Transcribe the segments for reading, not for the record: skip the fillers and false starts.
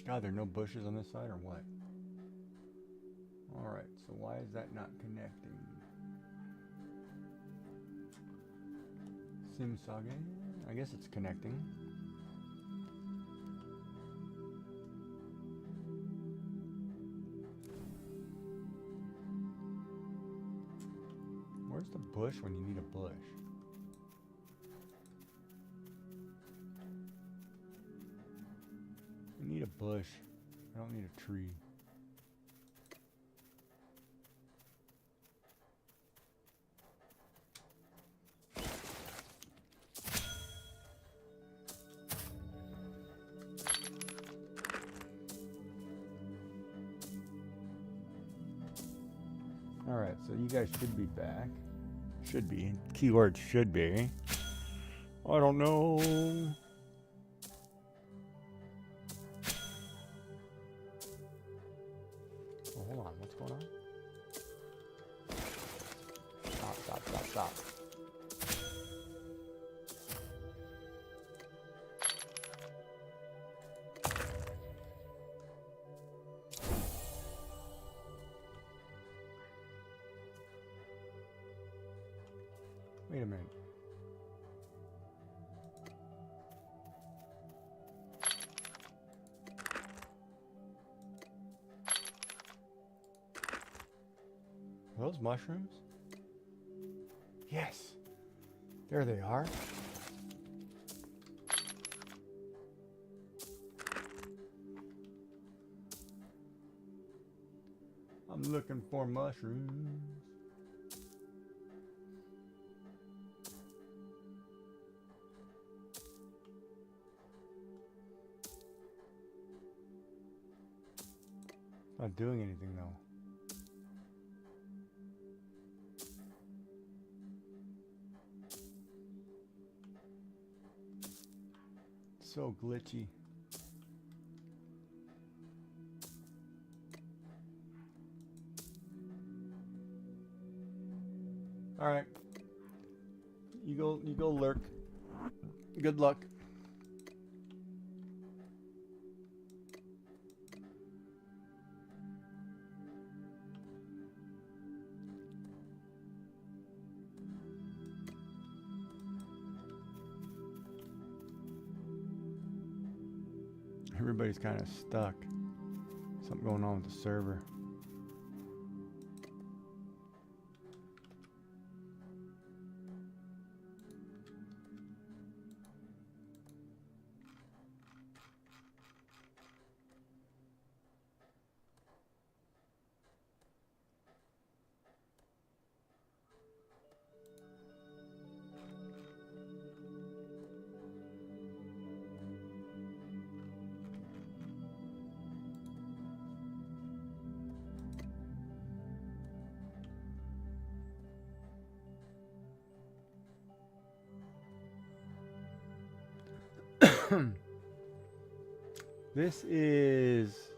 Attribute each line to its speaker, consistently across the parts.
Speaker 1: God, there are no bushes on this side or what? Alright, so why is that not connecting? Simsage? I guess it's connecting. Where's the bush when you need a bush? I need a bush. I don't need a tree. Alright, so you guys should be back. Should be. Keyword should be. I don't know. Oh, hold on. What's going on? Stop, stop, stop, stop. Wait a minute. Are those mushrooms? Yes. There they are. I'm looking for mushrooms. Not doing anything though. So glitchy. All right. You go lurk. Good luck. Everybody's kind of stuck. Something going on with the server. This is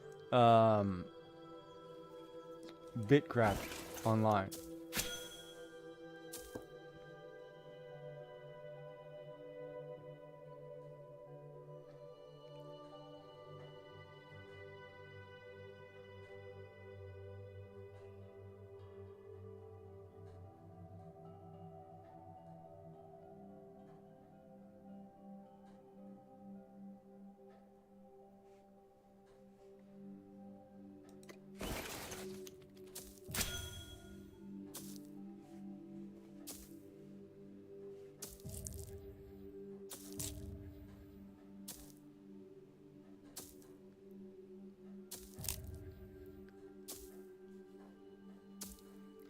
Speaker 1: Bitcraft Online.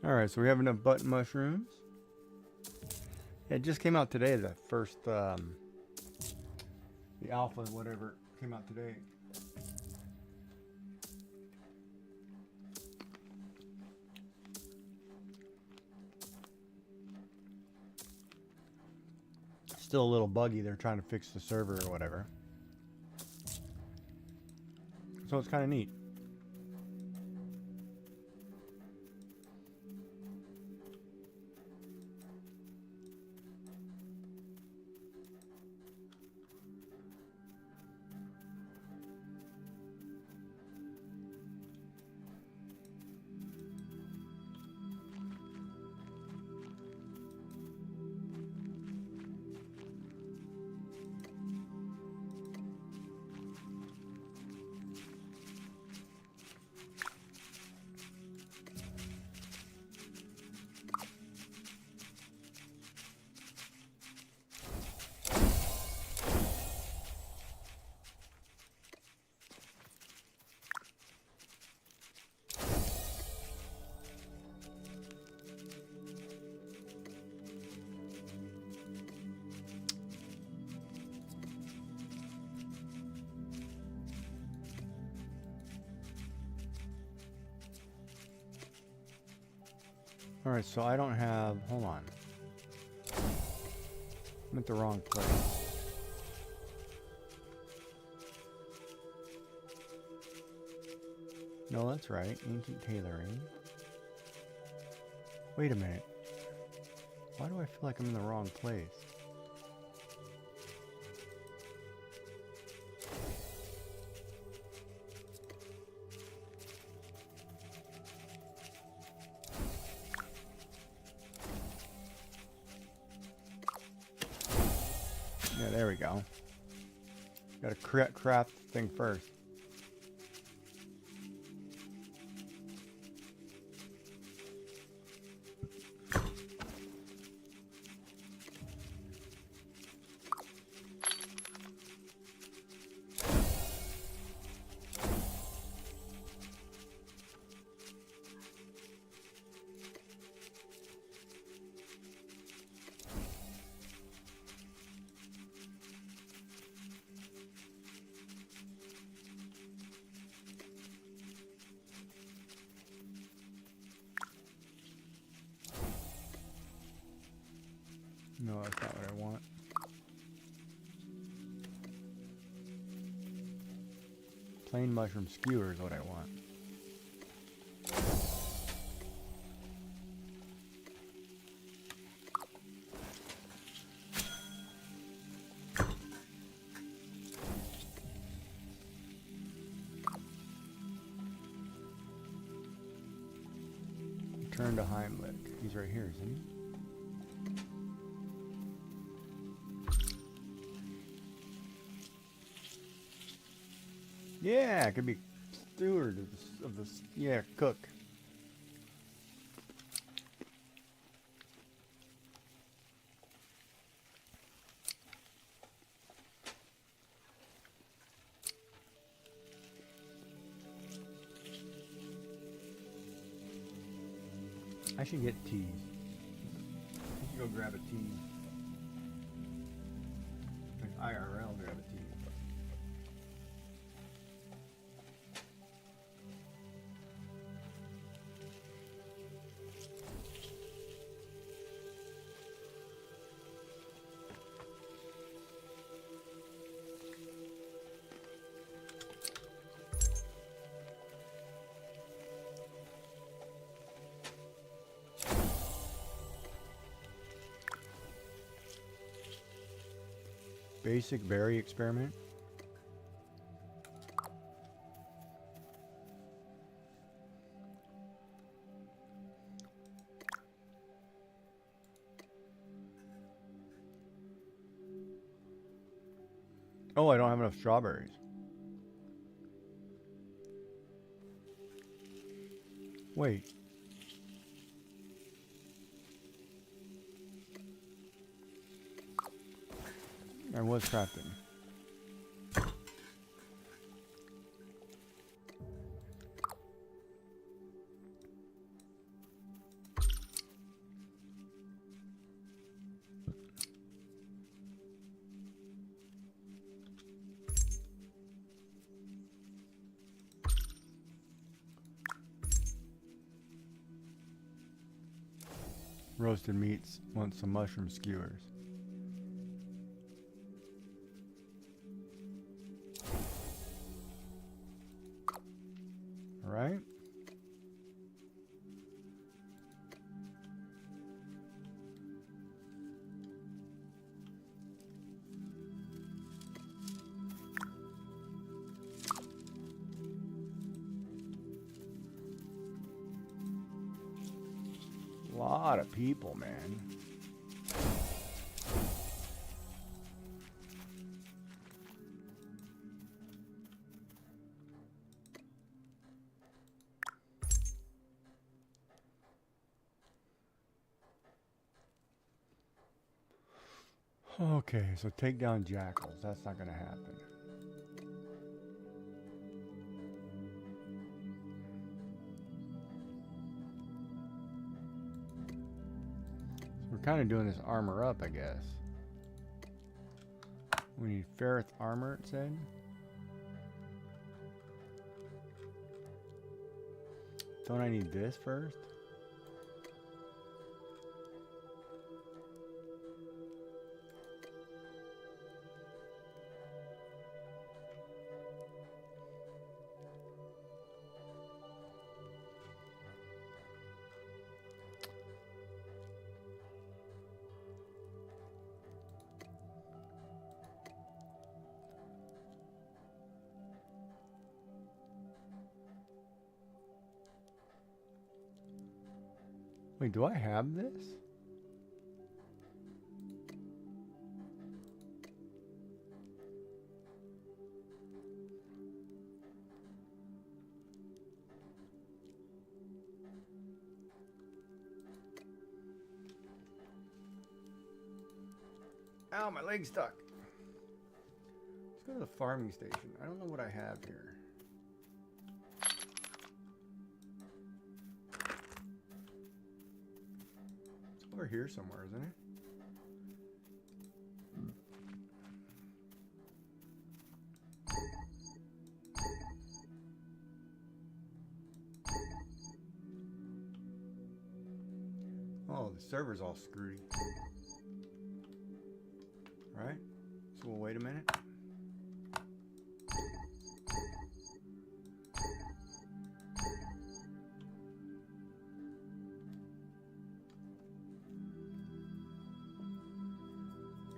Speaker 1: Alright, so we have enough button mushrooms. It just came out today, the first, the alpha, whatever, came out today. Still a little buggy, they're trying to fix the server or whatever. So it's kind of neat. Alright, so I don't have... Hold on. I'm at the wrong place. No, that's right. Ancient tailoring. Wait a minute. Why do I feel like I'm in the wrong place? Yeah, there we go. Gotta craft the thing first. No, that's not what I want. Plain mushroom skewer is what I want. Return to Heimlich. He's right here, isn't he? Yeah, I could be steward of this. Yeah, cook. I should get tea. I should go grab a tea. Like IRL, grab a tea. Basic berry experiment. Oh, I don't have enough strawberries. Wait. I was crafting. Roasted meats, want some mushroom skewers. All right. A lot of people, man. Okay, so take down jackals. That's not going to happen. So we're kind of doing this armor up, I guess. We need ferrith armor, it said. Don't I need this first? Wait, do I have this? Ow, my leg's stuck. Let's go to the farming station. I don't know what I have here. It's over here somewhere, isn't it? Oh, the server's all screwed. Right? So we'll wait a minute.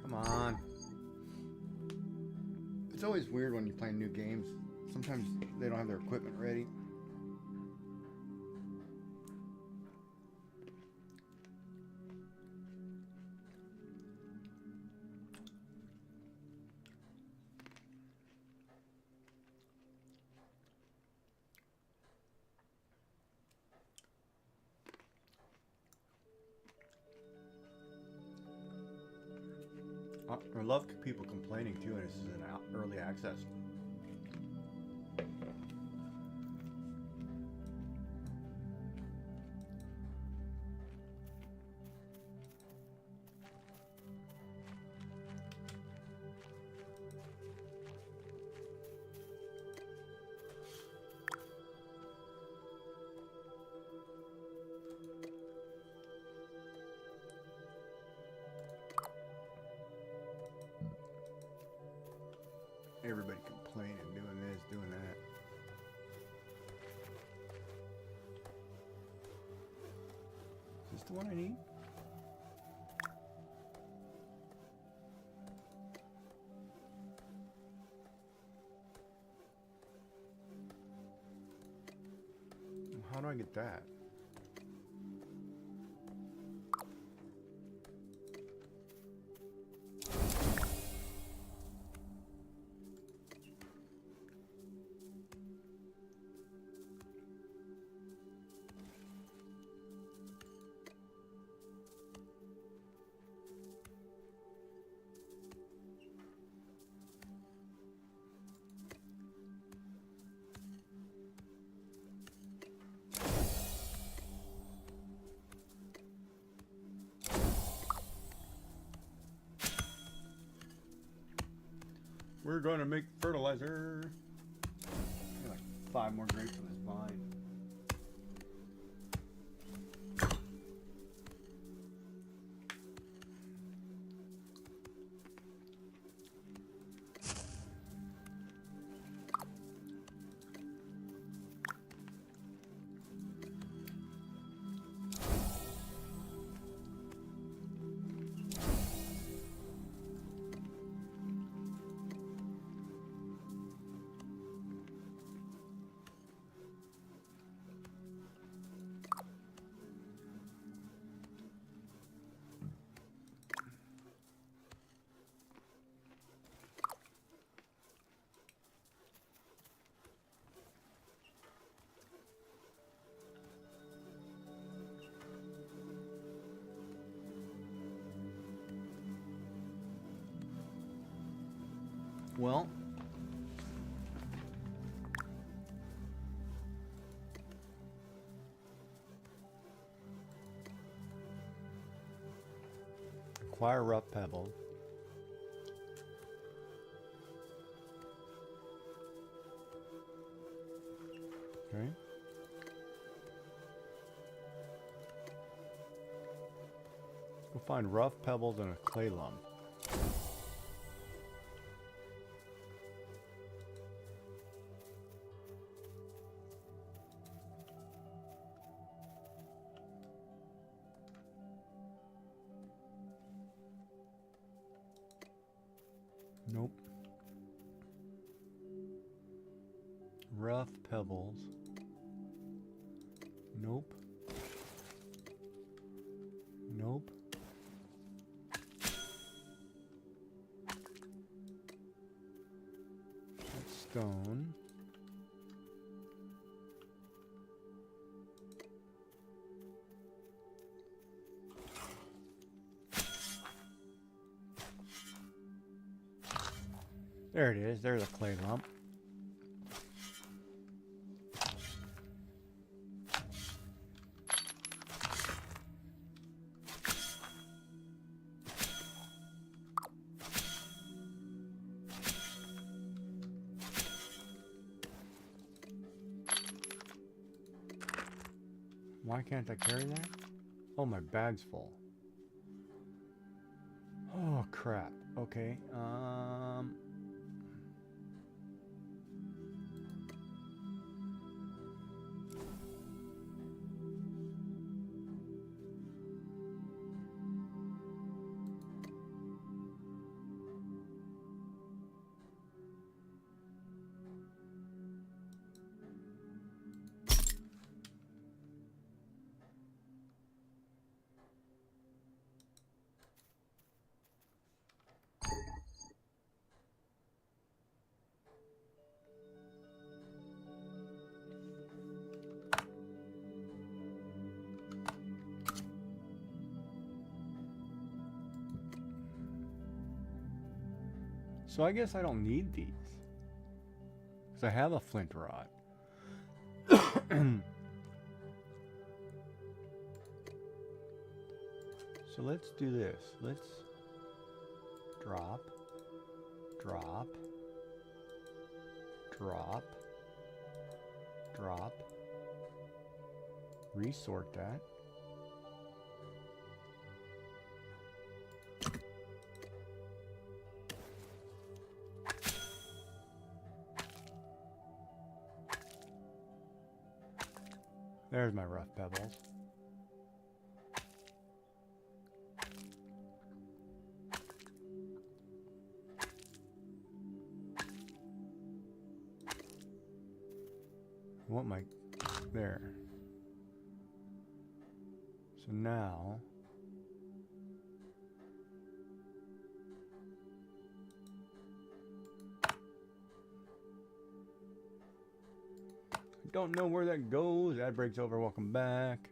Speaker 1: Come on. It's always weird when you play new games. Sometimes they don't have their equipment ready. I love people complaining too, and this is an early access. Everybody complaining, doing this, doing that. Is this the one I need? How do I get that? We're going to make fertilizer. Like 5 more grapes on this vine. Well, acquire rough pebbles. Okay. Go find rough pebbles and a clay lump. Nope. Rough pebbles. Nope. stone. There it is. There's a clay lump. Why can't I carry that? Oh, my bag's full. Oh, crap. Okay. So I guess I don't need these. Because I have a flint rod. So let's do this. Let's drop, drop, drop, drop, resort that. There's my rough pebbles. What my there. So now don't know where that goes. Ad breaks over. Welcome back.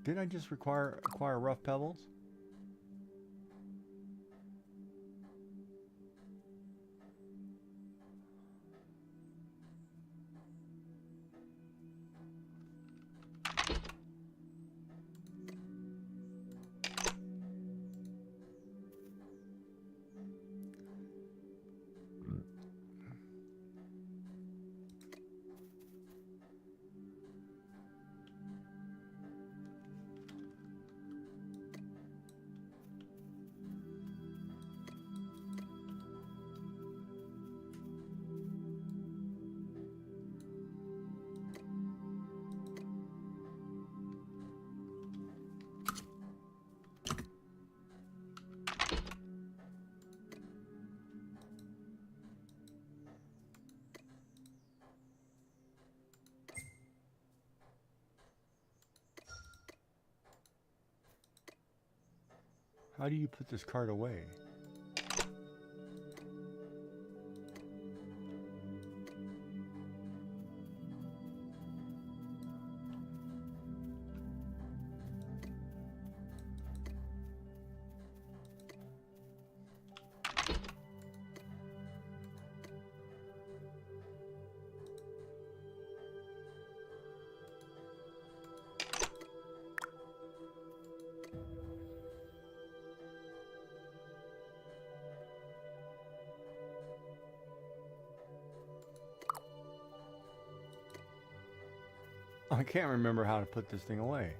Speaker 1: Did I just acquire rough pebbles? How do you put this card away? I can't remember how to put this thing away.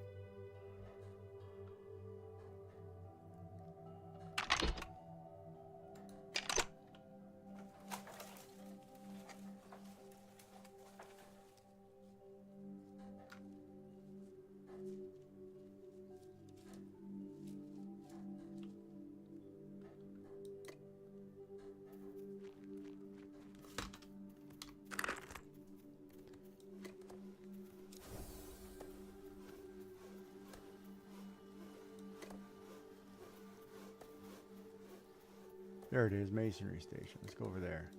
Speaker 1: There it is, masonry station. Let's go over there.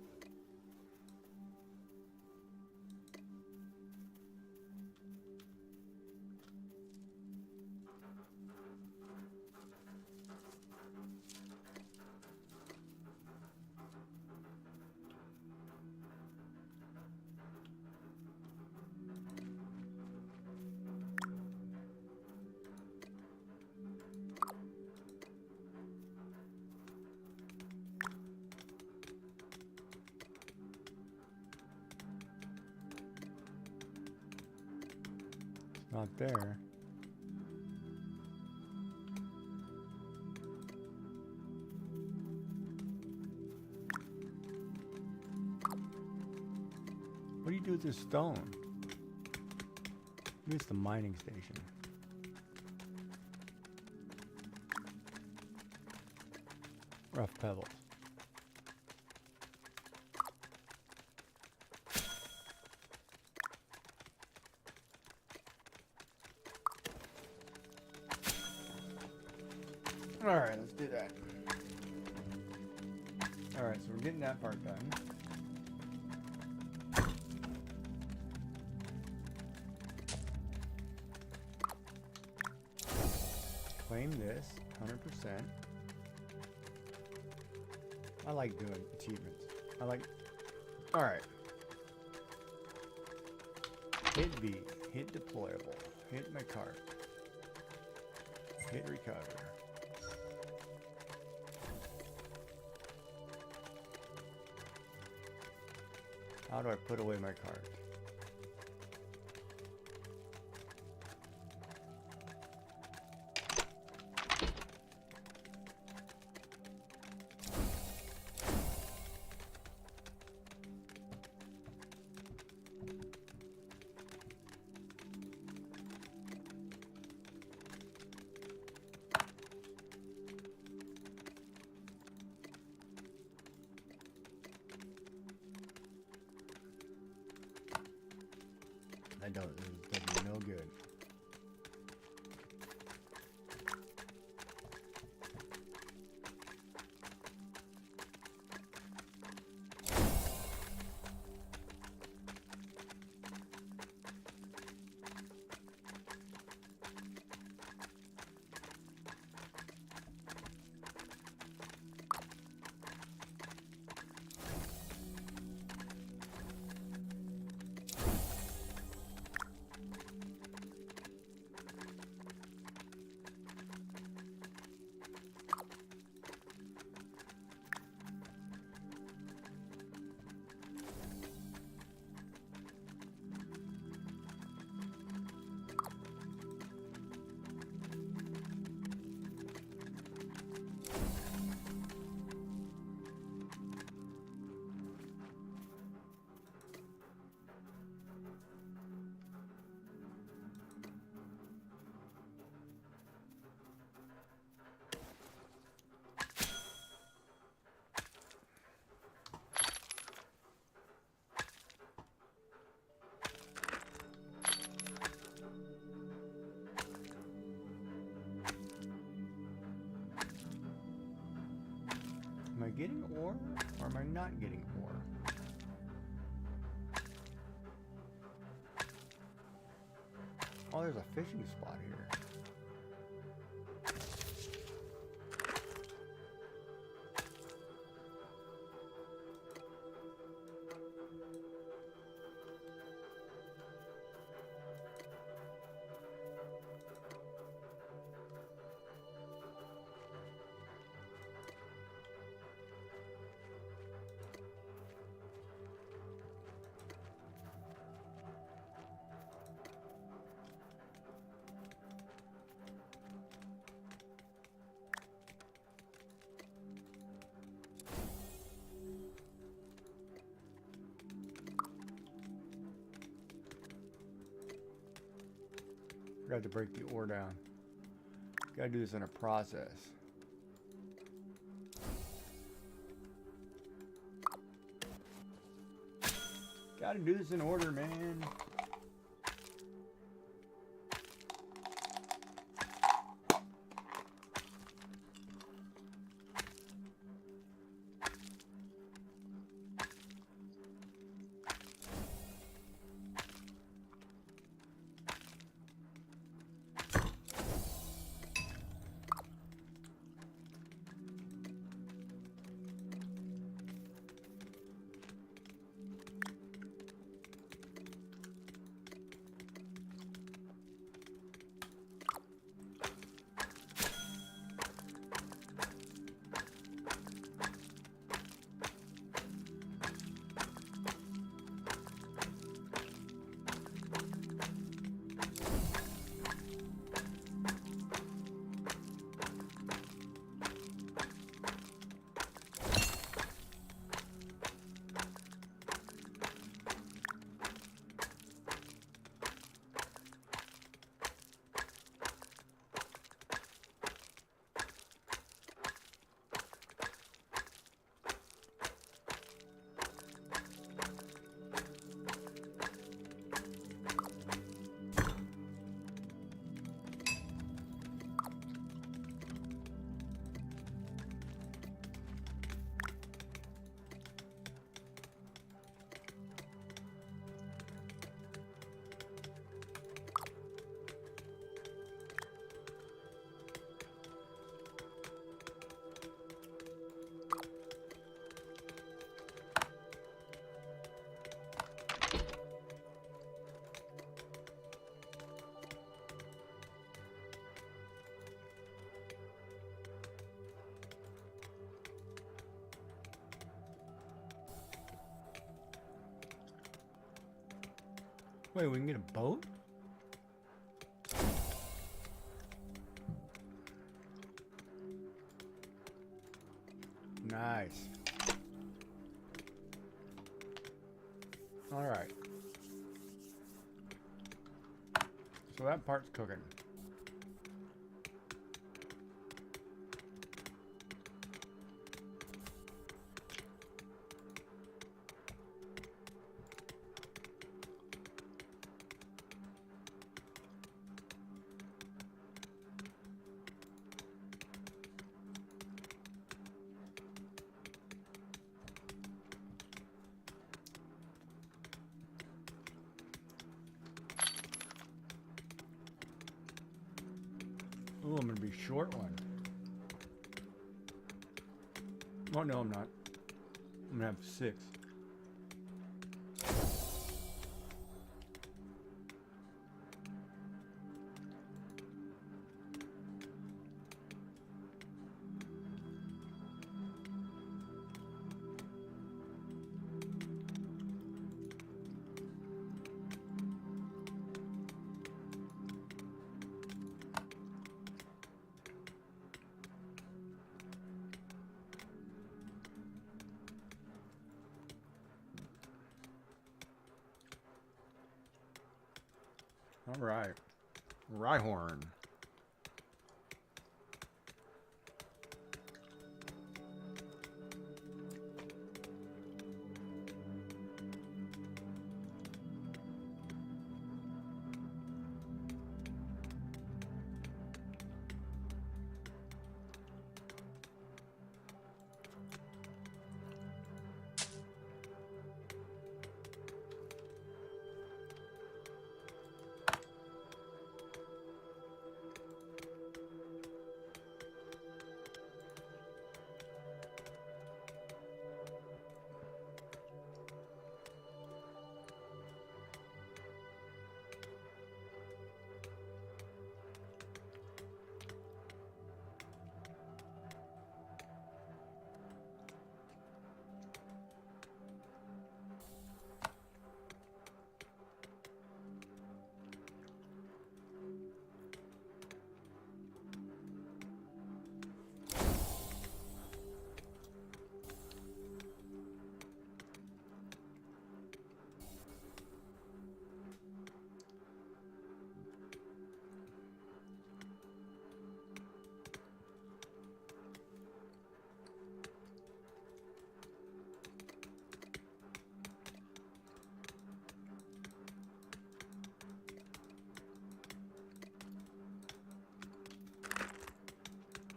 Speaker 1: Not there. What do you do with this stone? Maybe it's the mining station. Rough pebbles. Alright, let's do that. Alright, so we're getting that part done. Claim this, 100%. I like doing achievements. I like... Alright. Hit B, hit deployable, hit my cart, hit recover. How do I put away my cart? That does no good. Am I getting ore or am I not getting ore? Oh, there's a fishing spot here. Forgot to break the ore down. Gotta do this in a process. Gotta do this in order, man. Wait, we can get a boat? Nice. All right. So that part's cooking. Ooh, I'm gonna be short one. Oh no, I'm not. I'm gonna have 6. All right. Rhyhorn.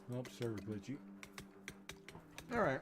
Speaker 1: Nope, server glitchy. All right.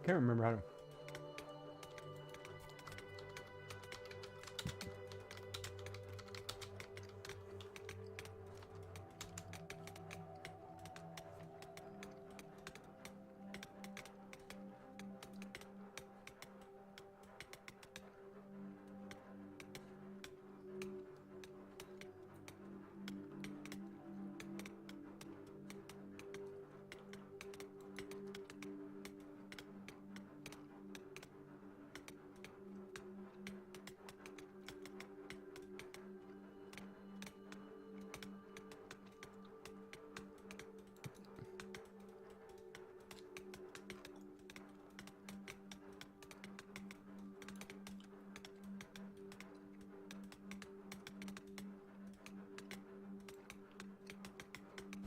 Speaker 1: Can't remember how to.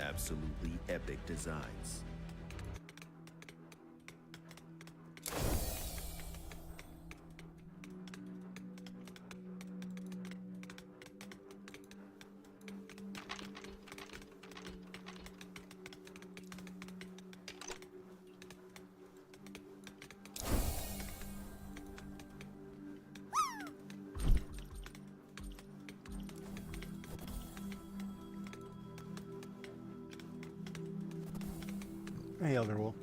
Speaker 2: absolutely epic designs.
Speaker 1: Hey, Elder Wolf.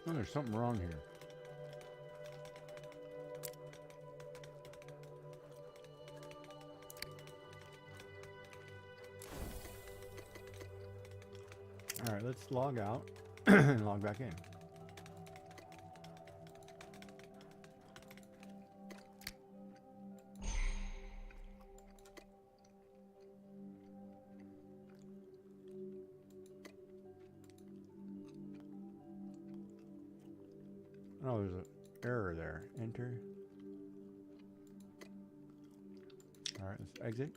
Speaker 1: Oh, there's something wrong here. All right, let's log out and log back in. Oh, there's an error there. Enter. All right, let's exit.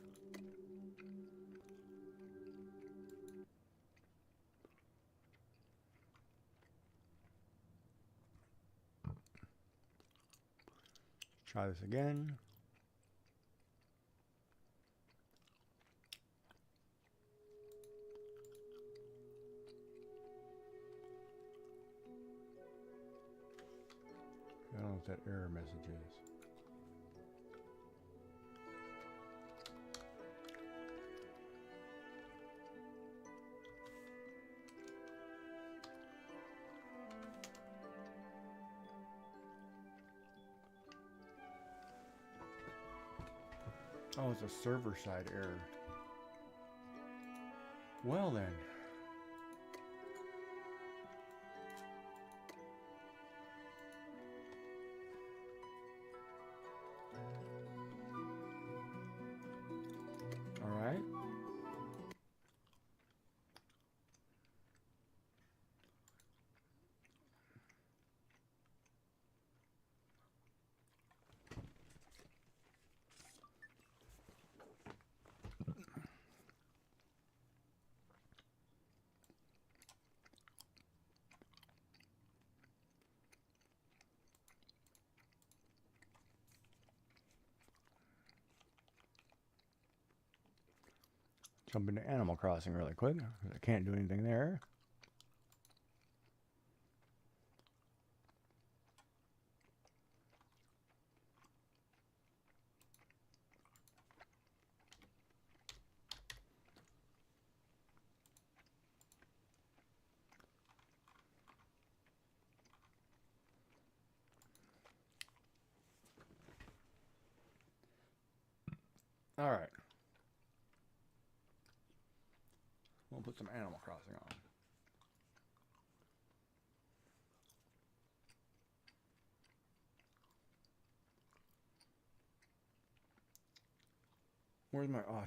Speaker 1: Try this again. I don't know what that error message is. Oh, it's a server side error. Well then. All right. Jump into Animal Crossing really quick. I can't do anything there. All right. We'll put some Animal Crossing on. Where's my audio?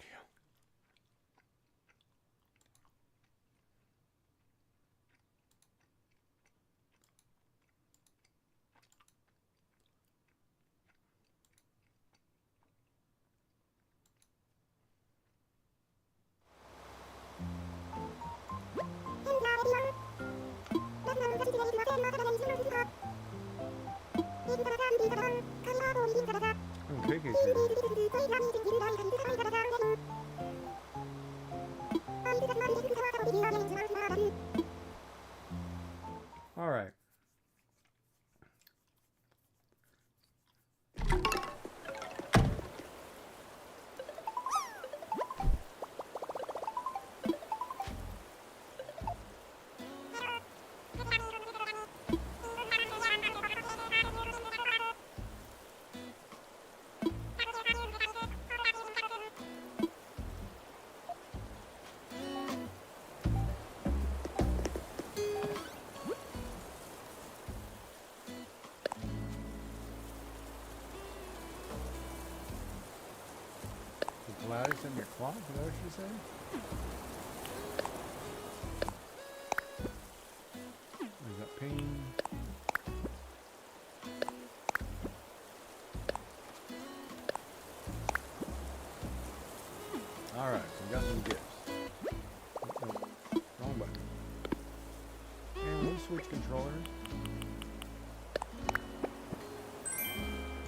Speaker 1: Okay, all right. Ladder sent me a clock? Is that what she said? There's that ping. Alright, so we got some gifts. Oh, nope, wrong button. And we'll switch controllers.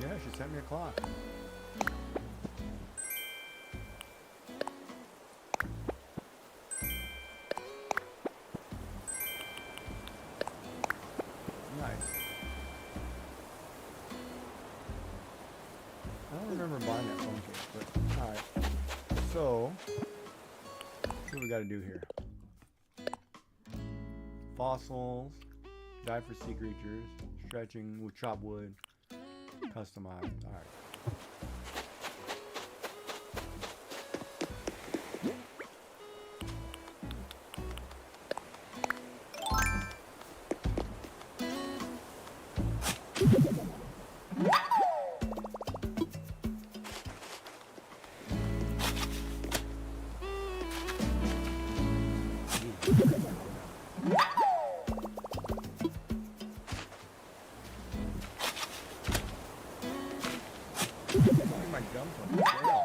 Speaker 1: Yeah, she sent me a clock. Nice. I don't remember buying that phone case, but alright. So, see what we gotta do here. Fossils, dive for sea creatures, stretching with chop wood, customized. Alright. My gums on the trail.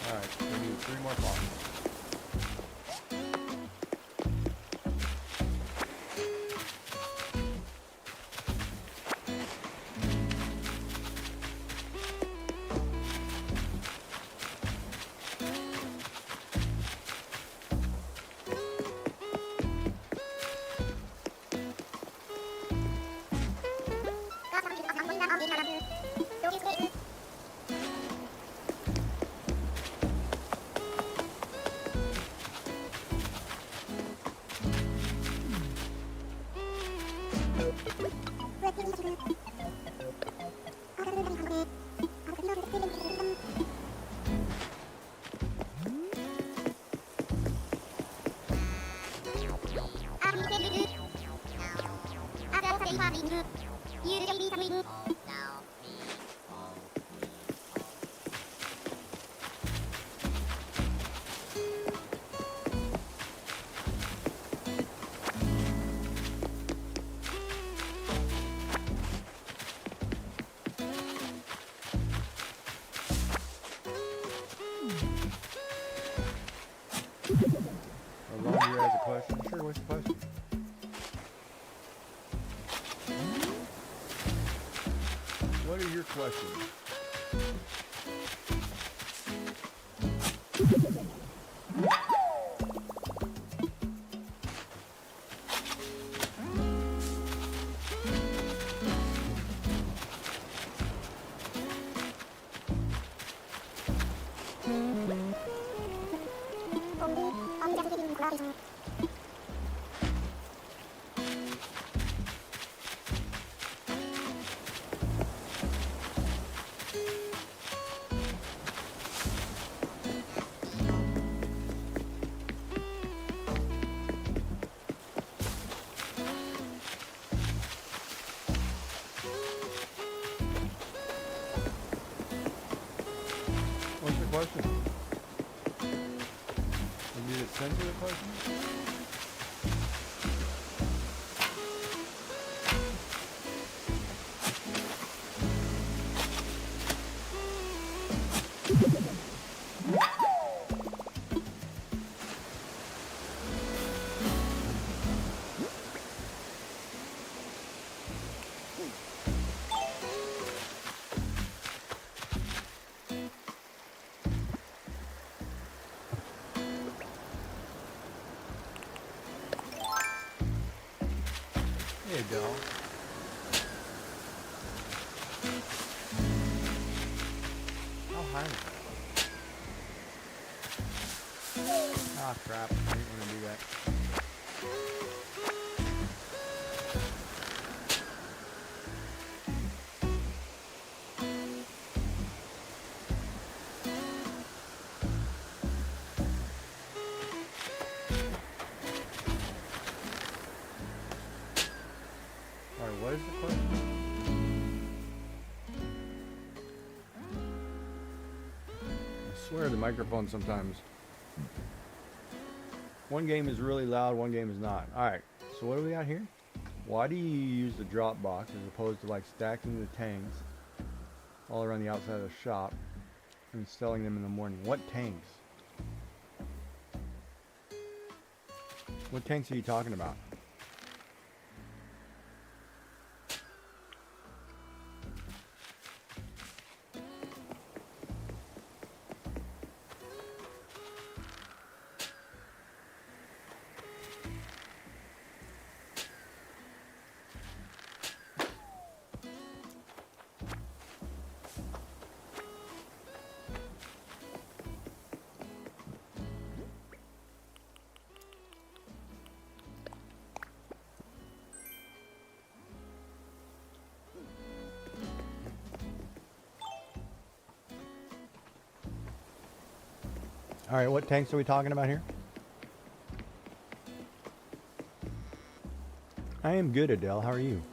Speaker 1: Alright, we need 3 more fossils. Laundry has a question. Sure, what's the question? What are your questions? What's the question? You need a sensitive question? There you go. How high is that? Ah, crap. I didn't want to do that. Alright, what is the question? swear the microphone sometimes. One game is really loud, one game is not. Alright, so what do we got here? Why do you use the drop box as opposed to like stacking the tanks all around the outside of the shop and selling them in the morning? What tanks? What tanks are you talking about? Alright, what tanks are we talking about here? I am good, Adele. How are you?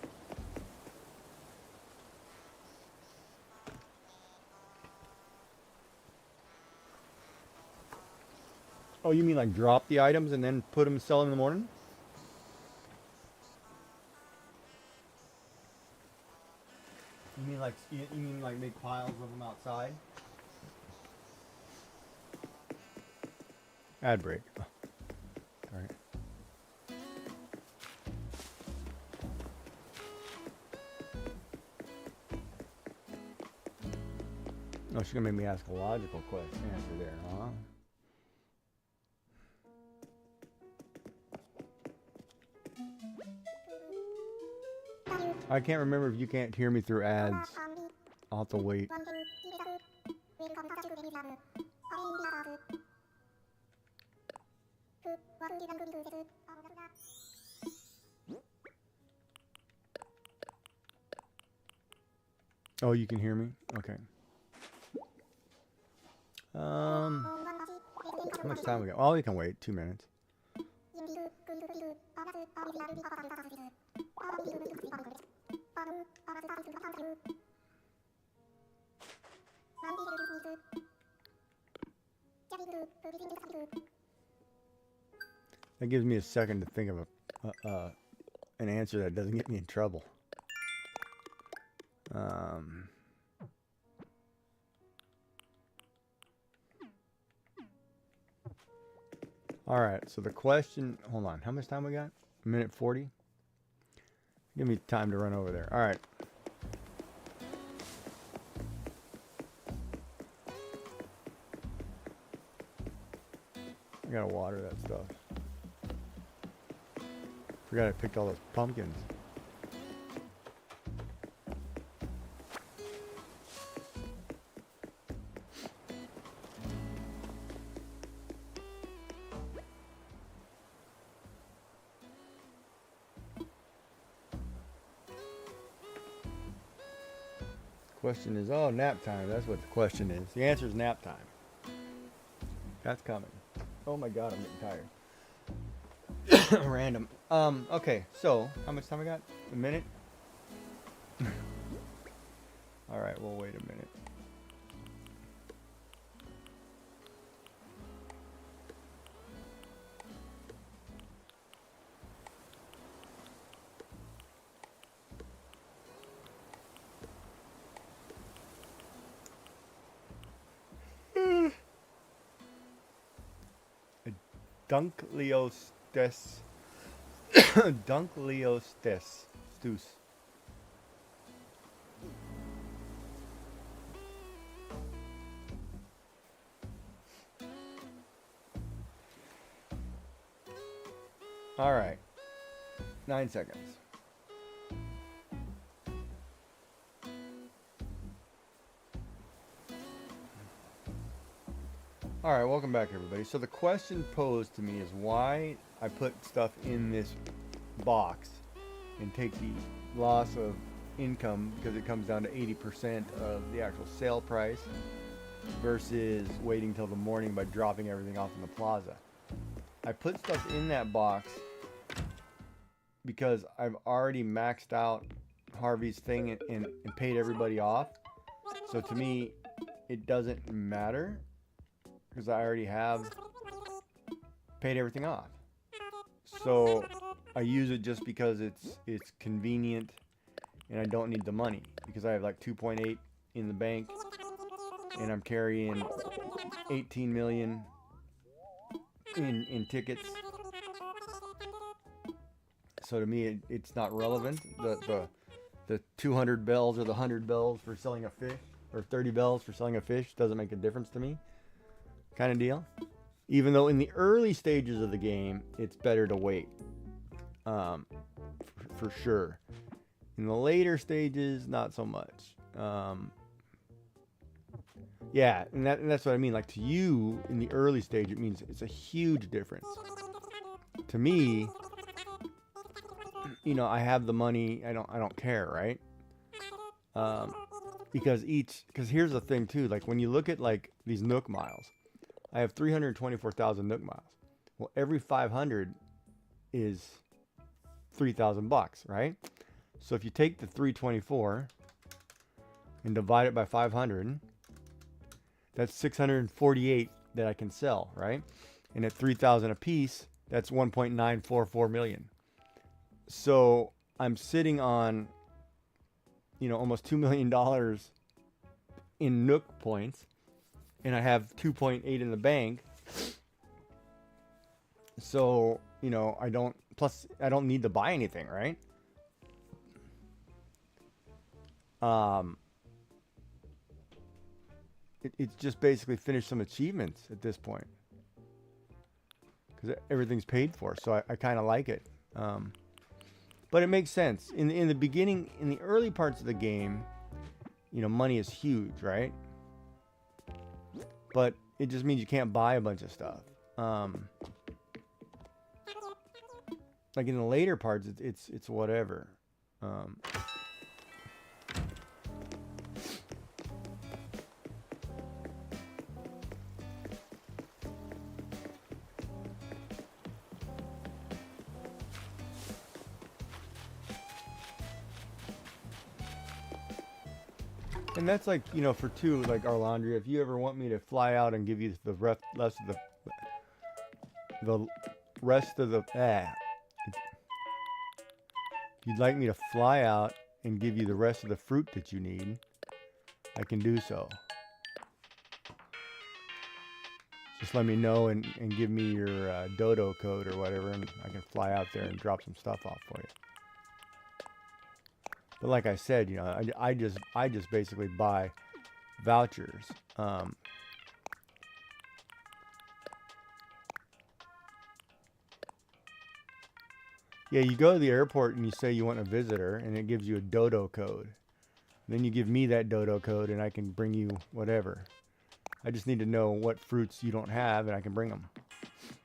Speaker 1: Oh, you mean like drop the items and then put them sell them in the morning? You mean like make piles of them outside? Ad break. Oh, all right. Oh, she's gonna make me ask a logical question answer there, huh? I can't remember if you can't hear me through ads. I'll have to wait. Oh, you can hear me? Okay. How much time we got? Oh, we can wait 2 minutes. That gives me a second to think of an answer that doesn't get me in trouble. All right, so the question, hold on, how much time we got? 1:40? Give me time to run over there. All right. I gotta water that stuff. Forgot I picked all those pumpkins. Question is, oh, nap time. That's what the question is. The answer is nap time. That's coming. Oh my god, I'm getting tired. Random. Okay, so how much time I got? A minute? Alright, we'll wait a minute. Dunkleostes. Dunkleostes. Stus. Alright. 9 seconds. Alright, welcome back everybody. So the question posed to me is why I put stuff in this box and take the loss of income because it comes down to 80% of the actual sale price versus waiting till the morning by dropping everything off in the plaza. I put stuff in that box because I've already maxed out Harvey's thing and paid everybody off. So to me, it doesn't matter. because I already have paid everything off. So I use it just because it's convenient and I don't need the money, because I have like 2.8 in the bank and I'm carrying 18 million in tickets. So to me, it's not relevant. The 200 bells or the 100 bells for selling a fish, or 30 bells for selling a fish, doesn't make a difference to me, kind of deal. Even though in the early stages of the game, it's better to wait, for sure. In the later stages, not so much. Yeah, and that's what I mean. Like, to you, in the early stage, it means it's a huge difference. To me, you know, I have the money. I don't care, right? Because here's the thing too. Like, when you look at like these Nook miles, I have 324,000 Nook miles. Well, every 500 is $3,000, right? So if you take the 324 and divide it by 500, that's 648 that I can sell, right? And at 3,000 a piece, that's 1.944 million. So I'm sitting on, you know, almost $2 million in Nook points, and I have 2.8 in the bank. So, you know, I don't need to buy anything, right? It's just basically finished some achievements at this point, because everything's paid for. So I kind of like it. But it makes sense. In the beginning, in the early parts of the game, you know, money is huge, right? But it just means you can't buy a bunch of stuff. Like in the later parts, it's whatever. And that's like, you know, for two, like Arlandria, if you ever want me to fly out and give you the rest of if you'd like me to fly out and give you the rest of the fruit that you need, I can do so. Just let me know and give me your dodo code or whatever, and I can fly out there and drop some stuff off for you. But like I said, you know, I just basically buy vouchers. Yeah, you go to the airport and you say you want a visitor, and it gives you a dodo code. Then you give me that dodo code, and I can bring you whatever. I just need to know what fruits you don't have, and I can bring them.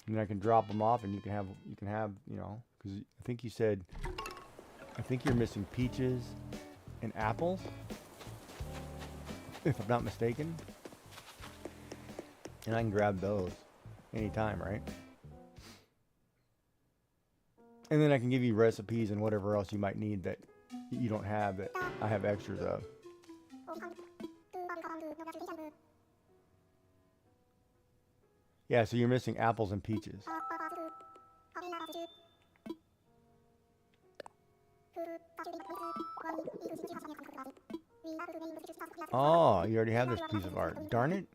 Speaker 1: And then I can drop them off, and you can have, you know, because I think you said, I think you're missing peaches and apples, if I'm not mistaken. And I can grab those anytime, right? And then I can give you recipes and whatever else you might need that you don't have that I have extras of. Yeah, so you're missing apples and peaches. Oh, you already have this piece of art. Darn it.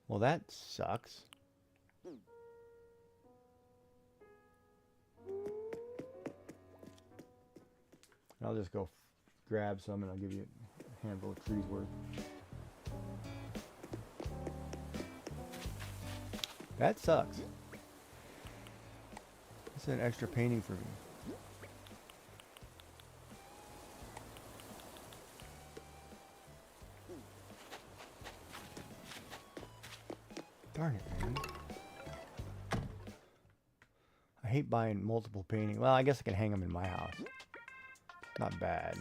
Speaker 1: Well, that sucks. I'll just go grab some and I'll give you a handful of trees worth. That sucks. That's an extra painting for me. Darn it, man. I hate buying multiple paintings. Well, I guess I can hang them in my house. Not bad.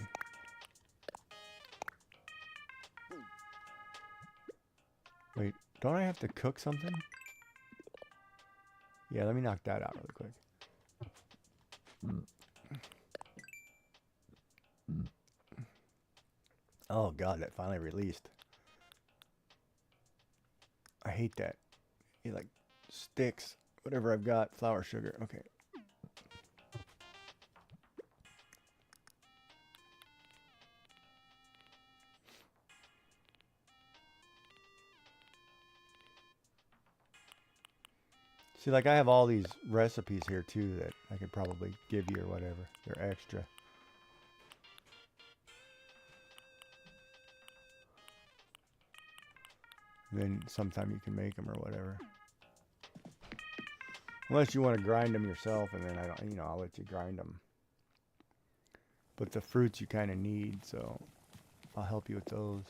Speaker 1: Wait, don't I have to cook something? Yeah, let me knock that out really quick. Oh god, that finally released. I hate that. It like sticks. Whatever I've got, flour, sugar. Okay. See, like I have all these recipes here too that I could probably give you or whatever. They're extra. Then sometime you can make them or whatever. Unless you want to grind them yourself, and then I don't, you know, I'll let you grind them. But the fruits you kind of need, so I'll help you with those.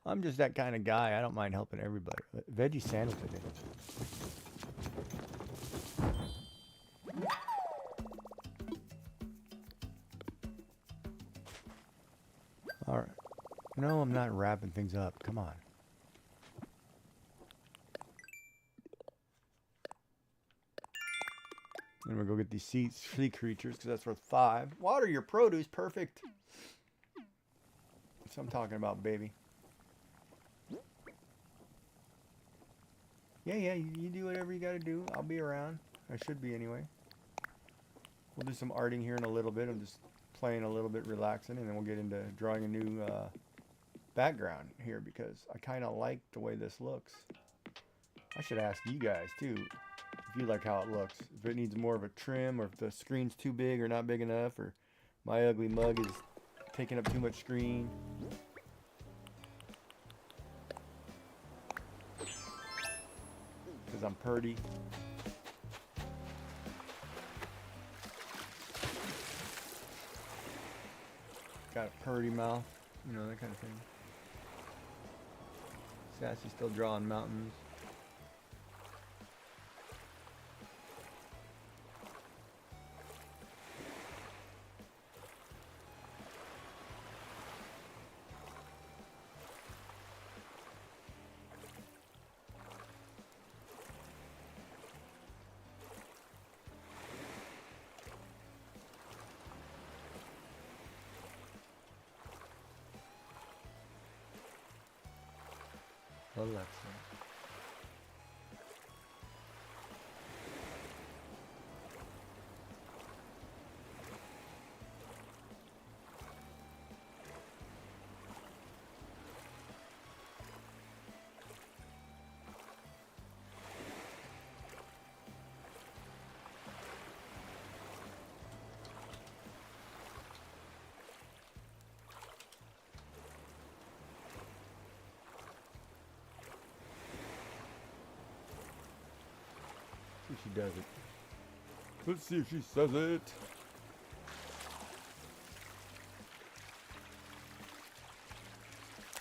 Speaker 1: I'm just that kind of guy. I don't mind helping everybody. Veggie sandwich, I think. All right. No, I'm not wrapping things up. Come on. Then we'll go get these sea creatures because that's worth 5. Water your produce. Perfect. That's what I'm talking about, baby. Yeah, you do whatever you got to do. I'll be around. I should be anyway. We'll do some arting here in a little bit. I'm just playing a little bit, relaxing, and then we'll get into drawing a new background here because I kind of like the way this looks. I should ask you guys too if you like how it looks. If it needs more of a trim, or if the screen's too big or not big enough, or my ugly mug is taking up too much screen. Because I'm purty. Got a purty mouth, you know, that kind of thing. Sassy still drawing mountains. Alexa. See if she does it. Let's see if she says it.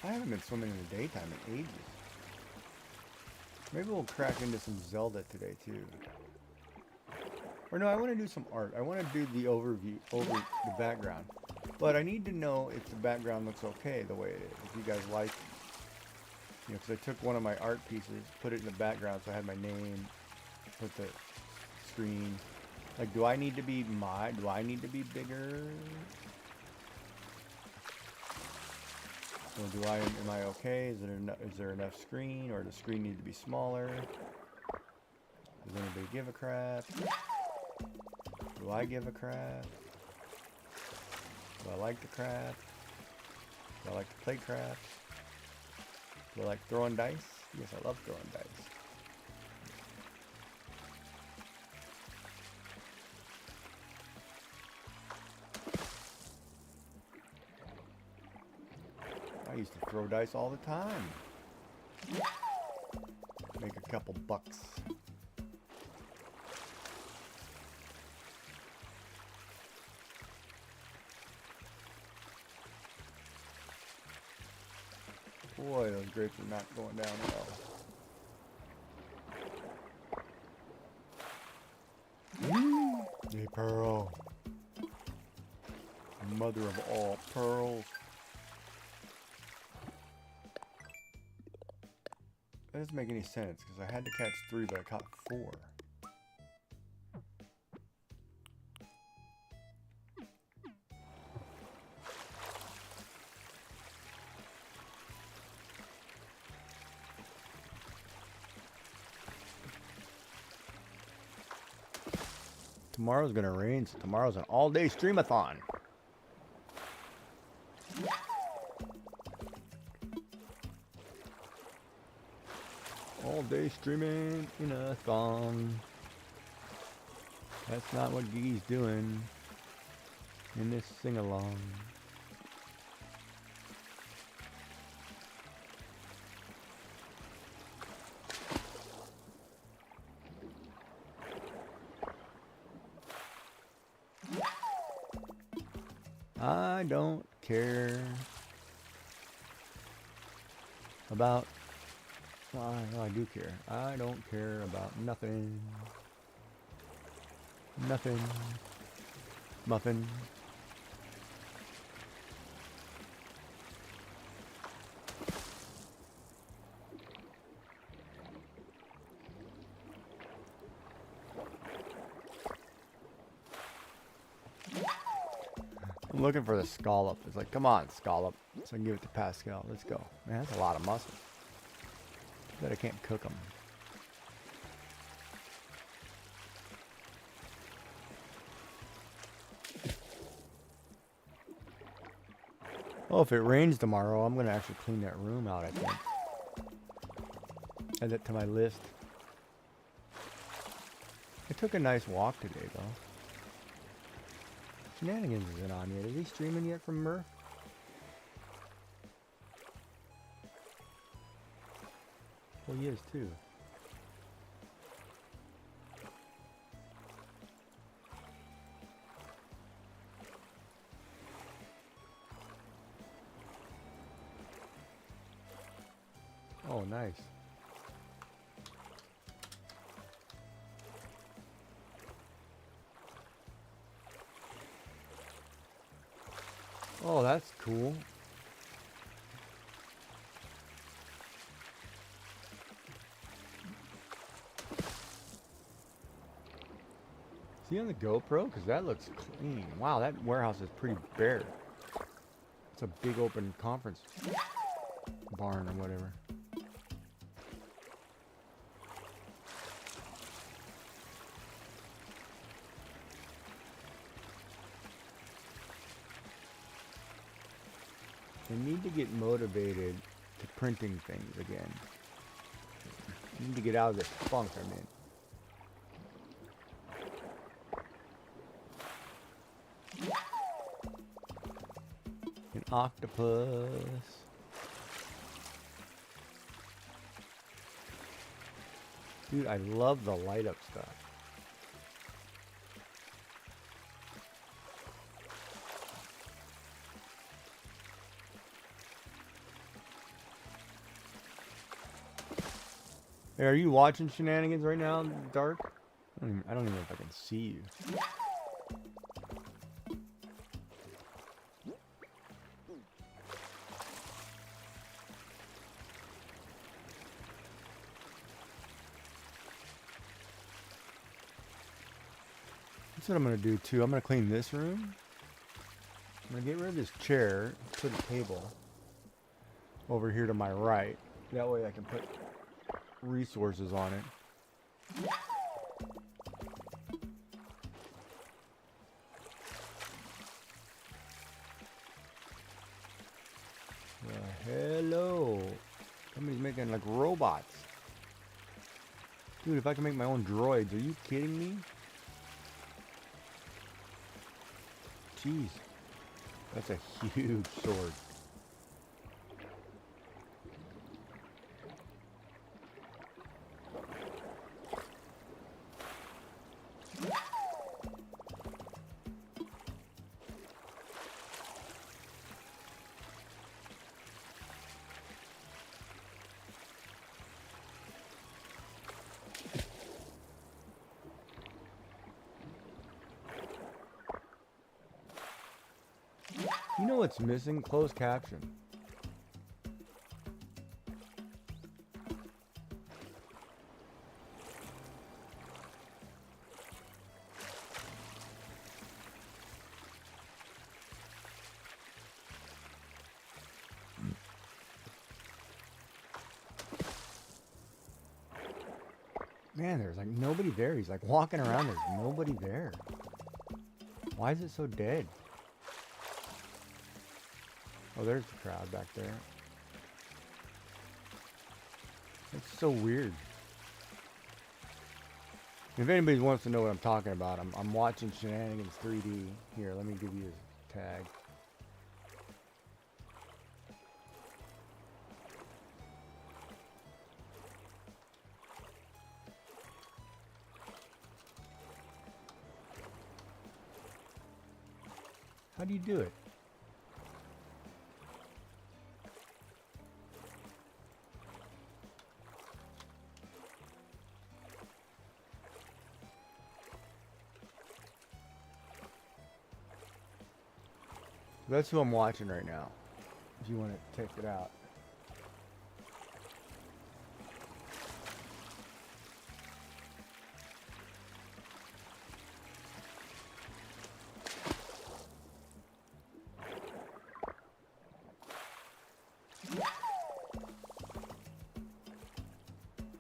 Speaker 1: I haven't been swimming in the daytime in ages. Maybe we'll crack into some Zelda today too. Or no, I want to do some art. I want to do the overview, over the background. But I need to know if the background looks okay the way it is. If you guys like it. You know, because I took one of my art pieces, put it in the background, so I had my name, put the screen. Like, do I need to be bigger? Or am I okay? Is there enough screen, or does the screen need to be smaller? Does anybody give a crap? Do I give a crap? Do I like the craft? Do I like to play crafts? Do I like throwing dice? Yes, I love throwing dice. I used to throw dice all the time. Make a couple bucks. Boy, those grapes are not going down well. Hey, Pearl. Mother of all pearls. That doesn't make any sense because I had to catch 3, but I caught 4. tomorrow's gonna rain, so tomorrow's an all-day streamathon. All-day streaming in a thong. That's not what Gigi's doing in this sing-along. I don't care about... Well, I do care. I don't care about nothing. Nothing. Muffin. I'm looking for the scallop. It's like, come on, scallop. So I can give it to Pascal. Let's go. Man, that's a lot of muscle. Bet I can't cook them. Oh, if it rains tomorrow, I'm going to actually clean that room out, I think. Add that to my list. I took a nice walk today, though. Shenanigans isn't on yet. Is he streaming yet from Murph? Well, he is, too. Oh, nice. Oh, that's cool. Is he on the GoPro? Because that looks clean. Wow, that warehouse is pretty bare. It's a big open conference barn or whatever. I need to get motivated to printing things again. I need to get out of this funk I'm in. An octopus. Dude, I love the light up stuff. Hey, are you watching Shenanigans right now, Dark? I don't even know if I can see you. That's what I'm going to do too. I'm going to clean this room. I'm going to get rid of this chair, put a table over here to my right. That way I can put resources on it. Hello. Somebody's making like robots. Dude, if I can make my own droids, are you kidding me? Jeez. That's a huge sword. You know what's missing? Closed caption. Man, there's like nobody there. He's like walking around. There's nobody there. Why is it so dead? Oh, there's the crowd back there. It's so weird. If anybody wants to know what I'm talking about, I'm watching Shenanigans 3D. Here, let me give you his tag. How do you do it? That's who I'm watching right now, if you want to check it out.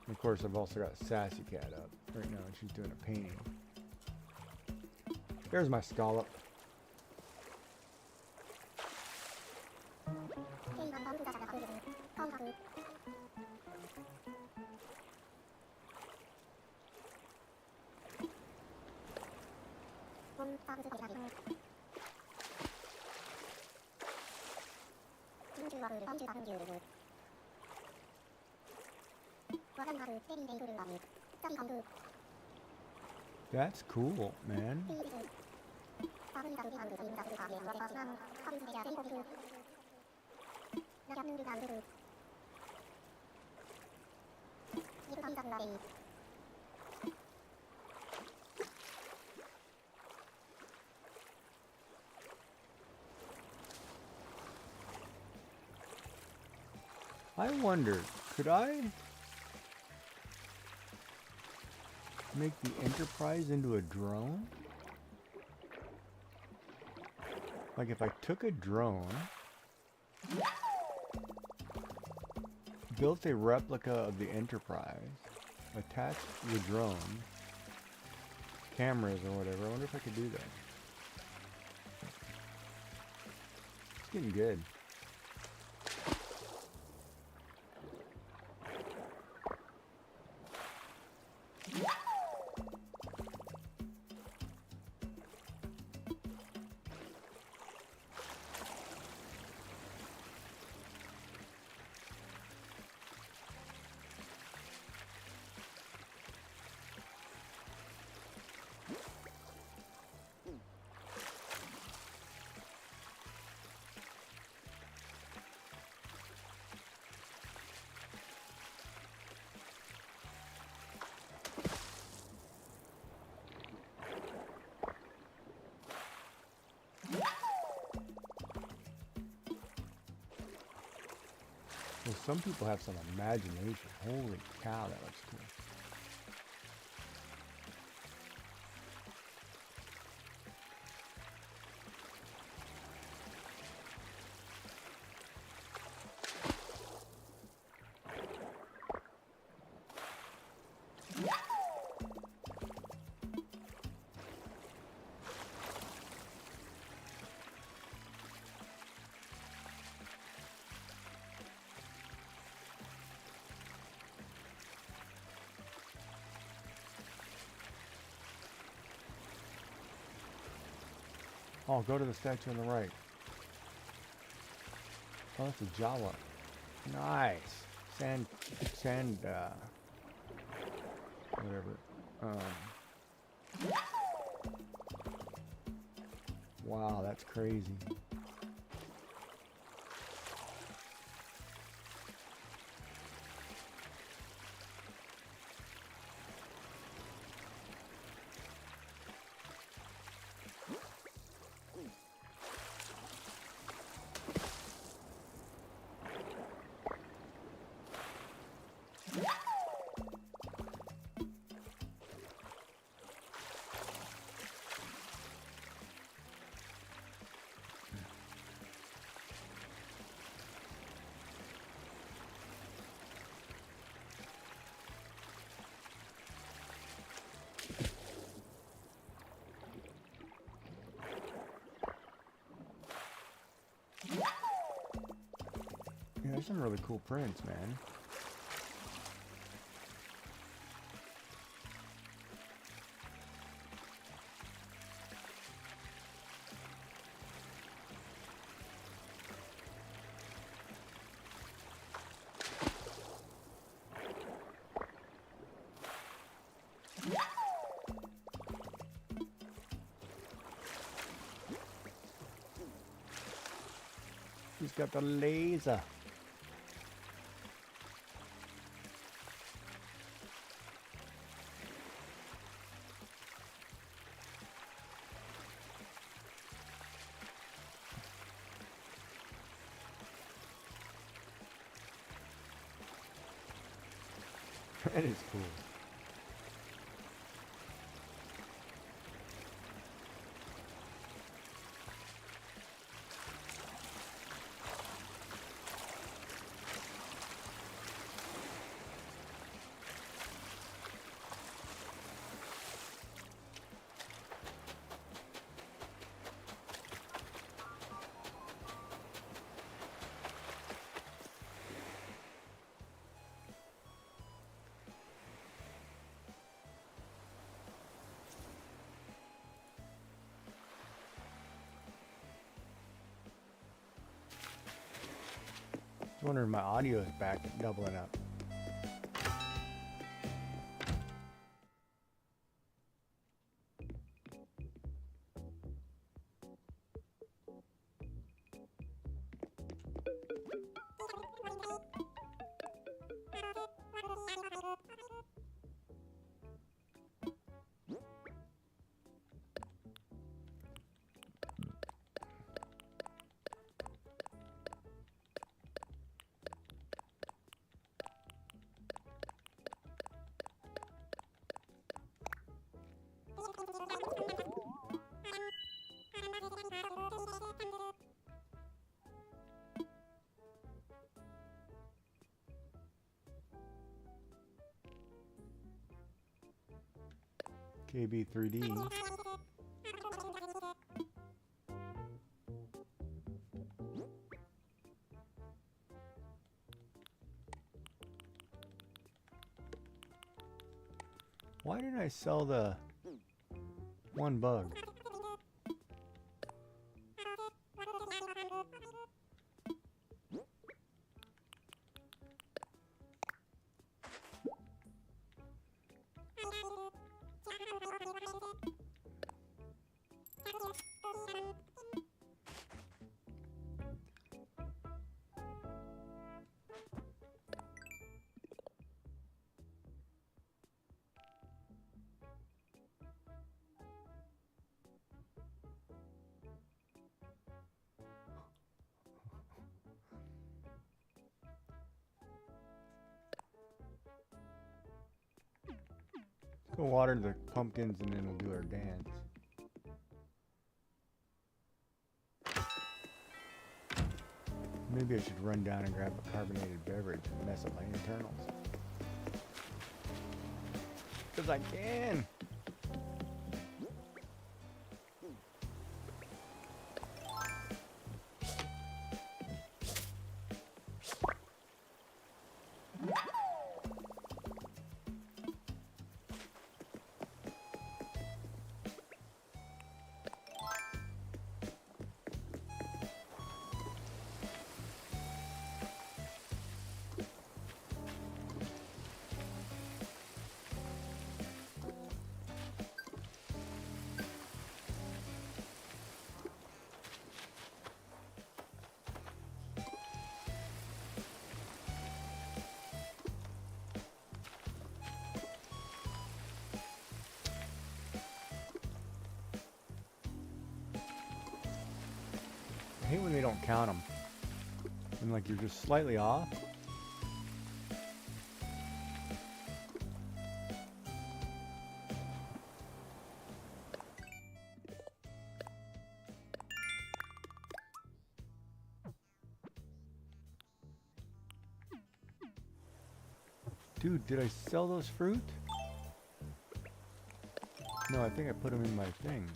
Speaker 1: Of course, I've also got Sassy Cat up right now, and she's doing a painting. There's my scallop. That's cool, man. I wonder, could I make the Enterprise into a drone? Like if I took a drone, built a replica of the Enterprise, attached the drone, cameras or whatever, I wonder if I could do that. It's getting good. Well, some people have some imagination. Holy cow, that looks cool. Oh, go to the statue on the right. Oh, that's a Jawa. Nice. Sand, whatever. Wow, that's crazy. some really cool prints, man. He's got the laser. That is cool. I was wondering if my audio is back and doubling up. KB3D. Why didn't I sell the one bug? Go water the pumpkins and then we'll do our dance. Maybe I should run down and grab a carbonated beverage and mess up my internals. Because I can! I hate when they don't count them. And like you're just slightly off. Dude, did I sell those fruit? No, I think I put them in my thing.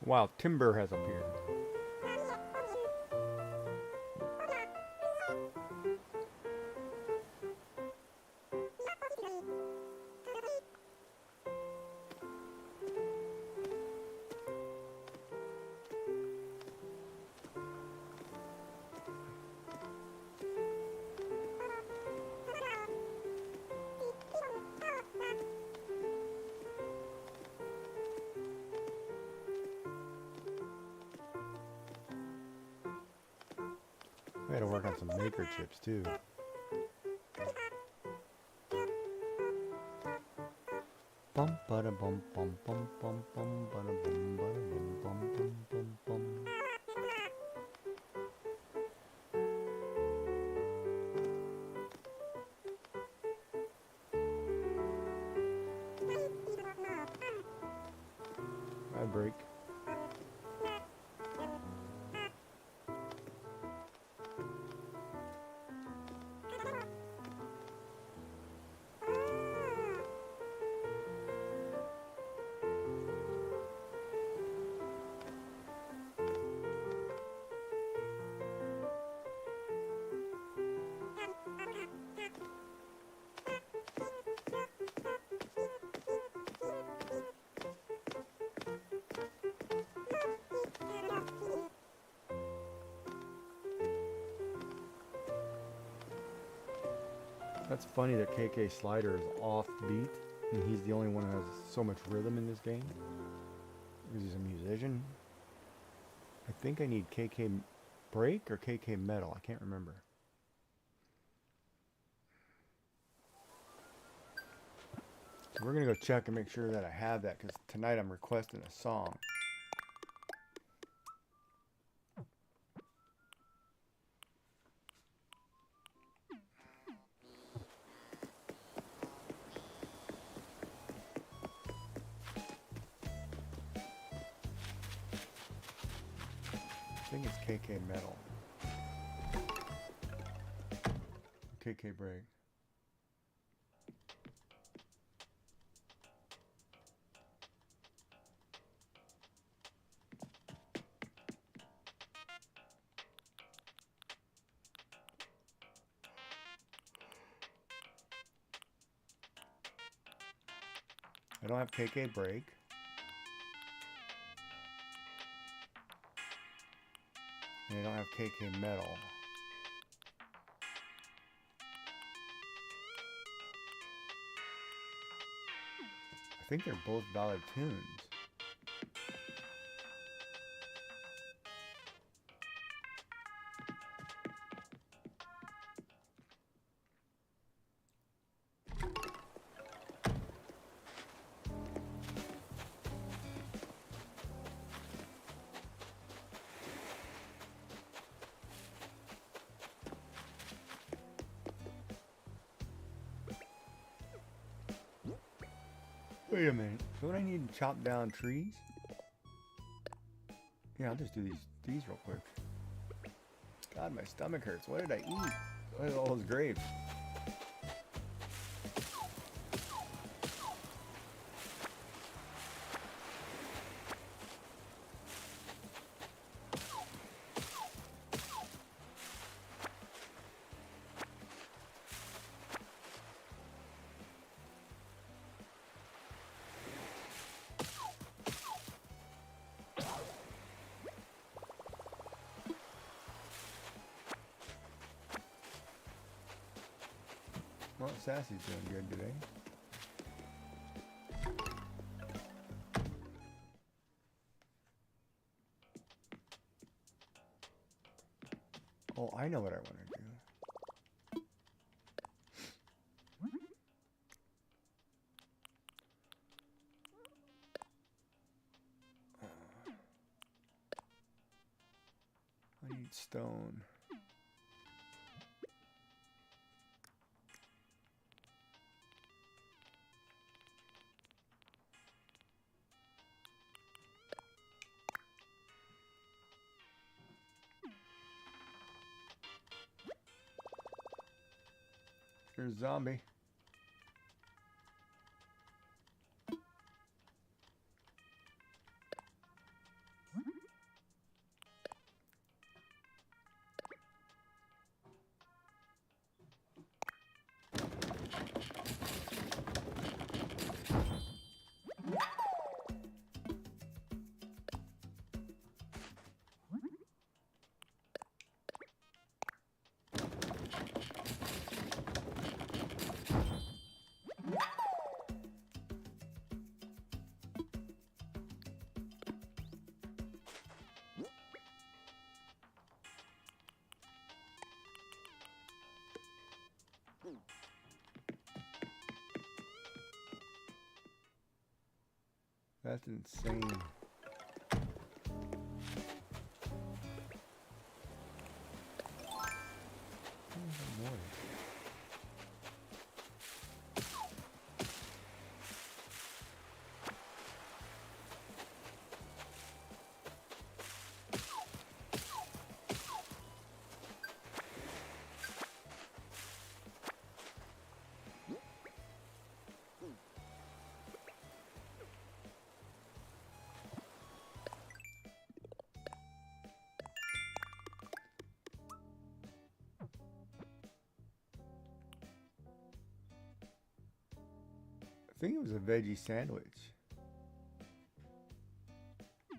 Speaker 1: Wow, timber has appeared. I gotta work on some maker chips too. Bum bada bum bum bum bum bum bada bum bada bum bum bum bum bum. I break. That's funny that KK Slider is off beat, and he's the only one who has so much rhythm in this game. Because he's a musician. I think I need KK Break or KK Metal. I can't remember. So we're gonna go check and make sure that I have that, because tonight I'm requesting a song. I think it's KK Metal. KK Break. I don't have KK Break. And I don't have KK Metal. I think they're both valid tunes. Wait a minute. Don't I need to chop down trees? Yeah, I'll just do these real quick. God, my stomach hurts. What did I eat? Look at all those grapes. Well, Sassy's doing good today. Oh, I know what I want to do. I need stone. Here's a zombie. That's insane. I think it was a veggie sandwich. I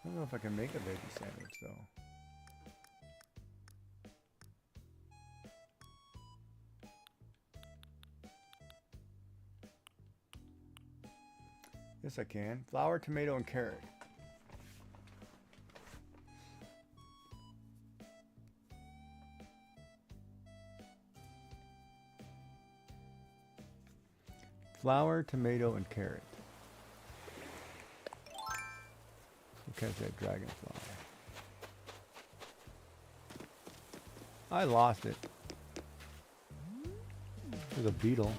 Speaker 1: don't know if I can make a veggie sandwich though. Yes, I can. Flour, tomato, and carrot. Flour, tomato, and carrot. We'll catch that dragonfly. I lost it. There's a beetle.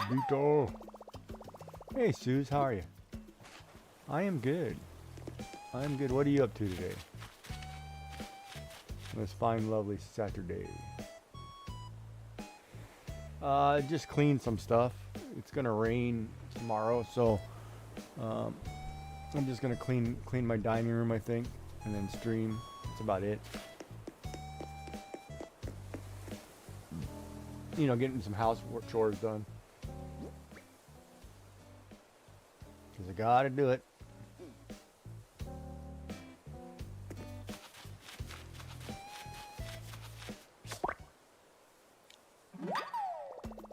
Speaker 1: Beetle. Hey, Suze, how are you? I am good. I am good. What are you up to today? This fine, lovely Saturday. Just clean some stuff. It's gonna rain tomorrow, so I'm just gonna clean my dining room, I think, and then stream. That's about it. You know, getting some house chores done. 'Cause I gotta do it.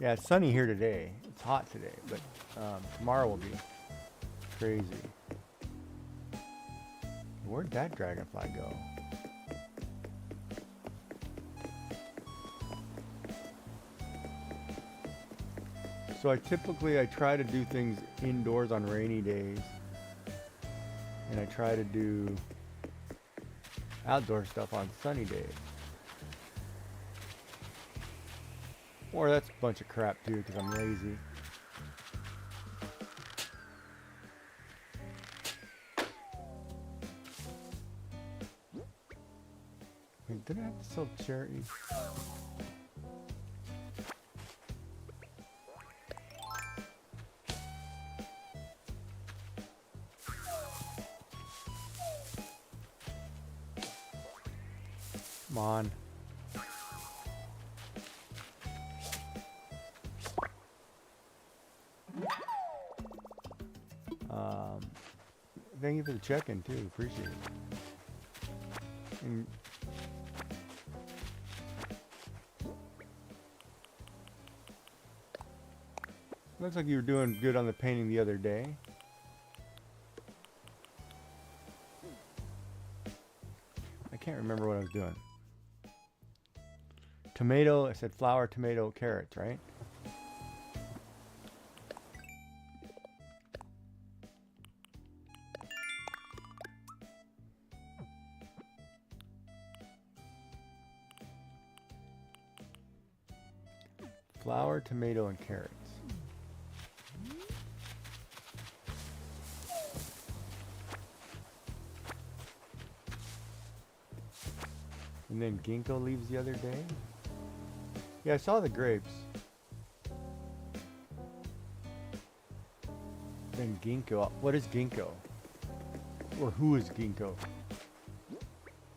Speaker 1: Yeah, it's sunny here today. It's hot today, but tomorrow will be crazy. Where'd that dragonfly go? So I try to do things indoors on rainy days, and I try to do outdoor stuff on sunny days. Or that's a bunch of crap too, because I'm lazy. Wait, did I have to sell cherries? Come on. Thank you for the check-in too. Appreciate it. And looks like you were doing good on the painting the other day. I can't remember what I was doing. Tomato, I said flour, tomato, carrots, right? Flour, tomato, and carrots. And then ginkgo leaves the other day. Yeah, I saw the grapes. Then ginkgo. What is ginkgo? Or who is ginkgo?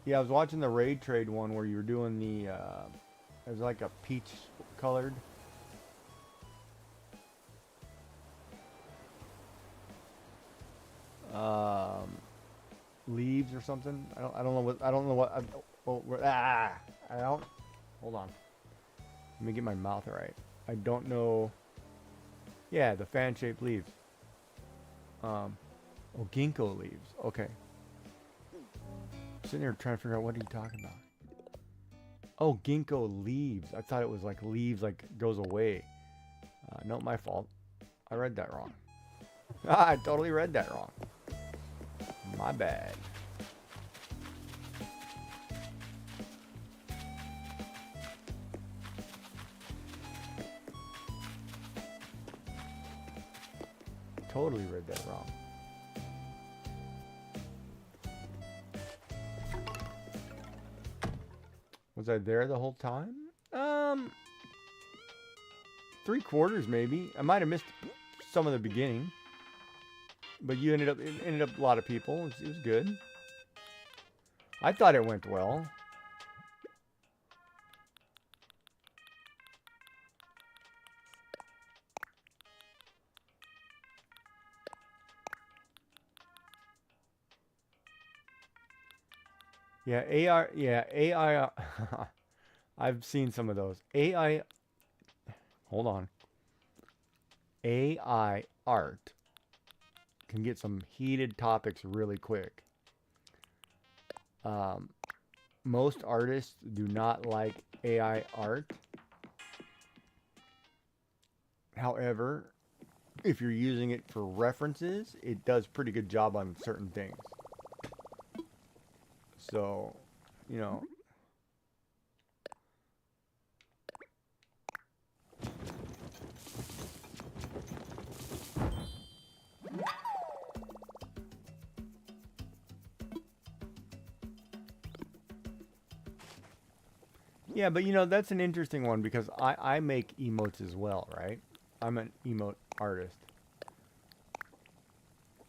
Speaker 1: Yeah, I was watching the raid trade one where you were doing the, it was like a peach colored. Leaves or something. I don't know what. I don't. Hold on. Let me get my mouth right. I don't know. Yeah, the fan-shaped leaves. Oh, ginkgo leaves. Okay. Sitting here trying to figure out what are you talking about. Oh, ginkgo leaves. I thought it was like leaves, like goes away. No, my fault. I read that wrong. I totally read that wrong. My bad. Totally read that wrong. Was I there the whole time? 3/4 maybe. I might have missed some of the beginning, but you ended up a lot of people. It was good. I thought it went well. Yeah, AI. Yeah, AI. I've seen some of those. AI. Hold on. AI art can get some heated topics really quick. Most artists do not like AI art. However, if you're using it for references, it does pretty good job on certain things. So, you know. Yeah, but you know, that's an interesting one because I make emotes as well, right? I'm an emote artist.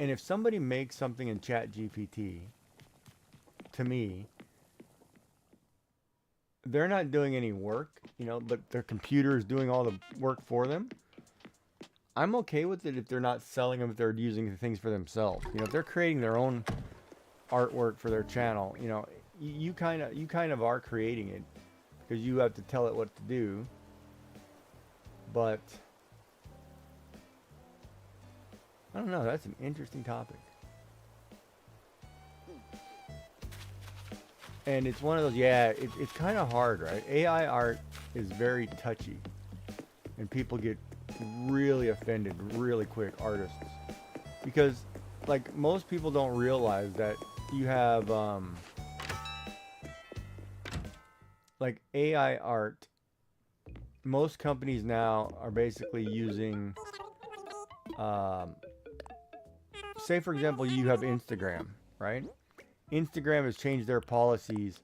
Speaker 1: And if somebody makes something in ChatGPT, to me, they're not doing any work, you know, but their computer is doing all the work for them. I'm okay with it if they're not selling them, if they're using the things for themselves. You know, if they're creating their own artwork for their channel, you know, you kind of are creating it because you have to tell it what to do. But I don't know, that's an interesting topic. And it's one of those, yeah, it's kind of hard, right? AI art is very touchy. And people get really offended really quick, artists. Because, like, most people don't realize that you have, like, AI art. Most companies now are basically using, say, for example, you have Instagram, right? Instagram has changed their policies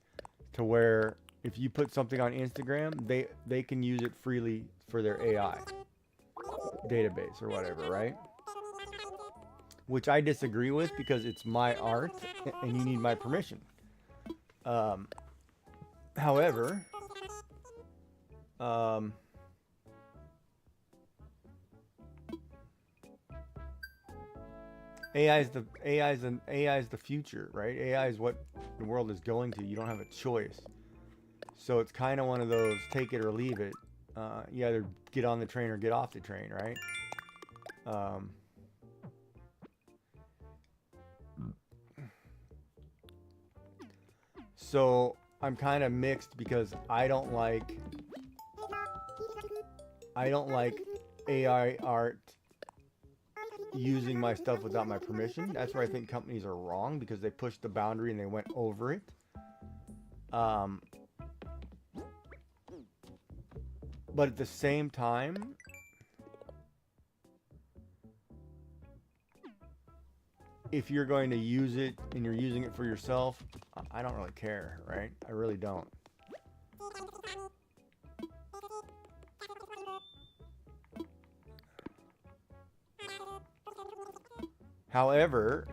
Speaker 1: to where if you put something on Instagram, they can use it freely for their AI database or whatever, right? Which I disagree with because it's my art and you need my permission. However, AI is the future, right? AI is what the world is going to. You don't have a choice. So it's kind of one of those take it or leave it. You either get on the train or get off the train, right? So I'm kind of mixed because I don't like AI art using my stuff without my permission. That's where I think companies are wrong because they pushed the boundary and they went over it. But at the same time, if you're going to use it and you're using it for yourself, I don't really care, right? I really don't. However,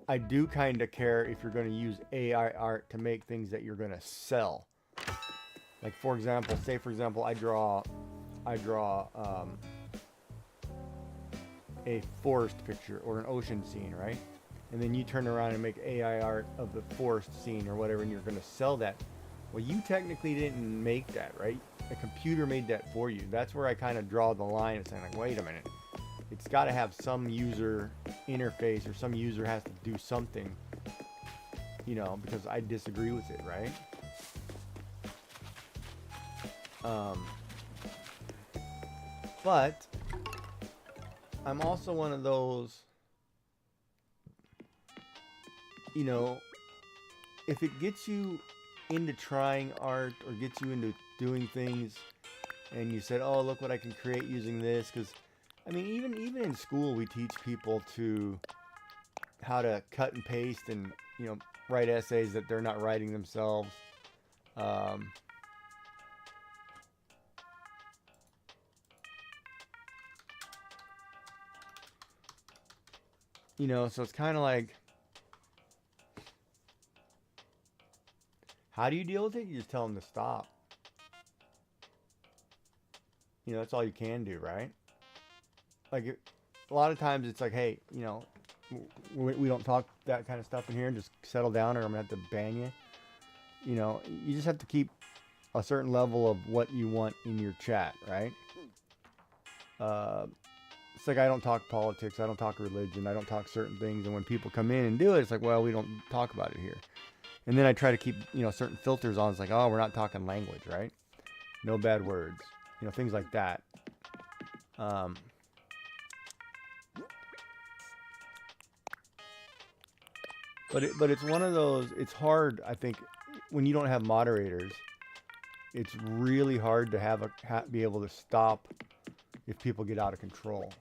Speaker 1: I do kind of care if you're going to use AI art to make things that you're going to sell. Like, for example, say for example, I draw a forest picture or an ocean scene, right? And then you turn around and make AI art of the forest scene or whatever, and you're going to sell that. Well, you technically didn't make that, right? A computer made that for you. That's where I kind of draw the line and saying, like, wait a minute. It's got to have some user interface or some user has to do something, you know, because I disagree with it, right? Um, but I'm also one of those, you know, if it gets you into trying art or gets you into doing things, and you said, "Oh, look what I can create using this," because I mean, even in school, we teach people to how to cut and paste and write essays that they're not writing themselves. Um, so it's kind of like, how do you deal with it? You just tell them to stop. That's all you can do, right? Like, a lot of times it's like, hey, we don't talk that kind of stuff in here, and just settle down, or I'm gonna have to ban you. You just have to keep a certain level of what you want in your chat, right? It's like, I don't talk politics, I don't talk religion, I don't talk certain things, and when people come in and do it, it's like, well, we don't talk about it here. And then I try to keep certain filters on. It's like, oh, we're not talking language, right? No bad words, things like that. But it's one of those. It's hard, I think, when you don't have moderators. It's really hard to be able to stop if people get out of control.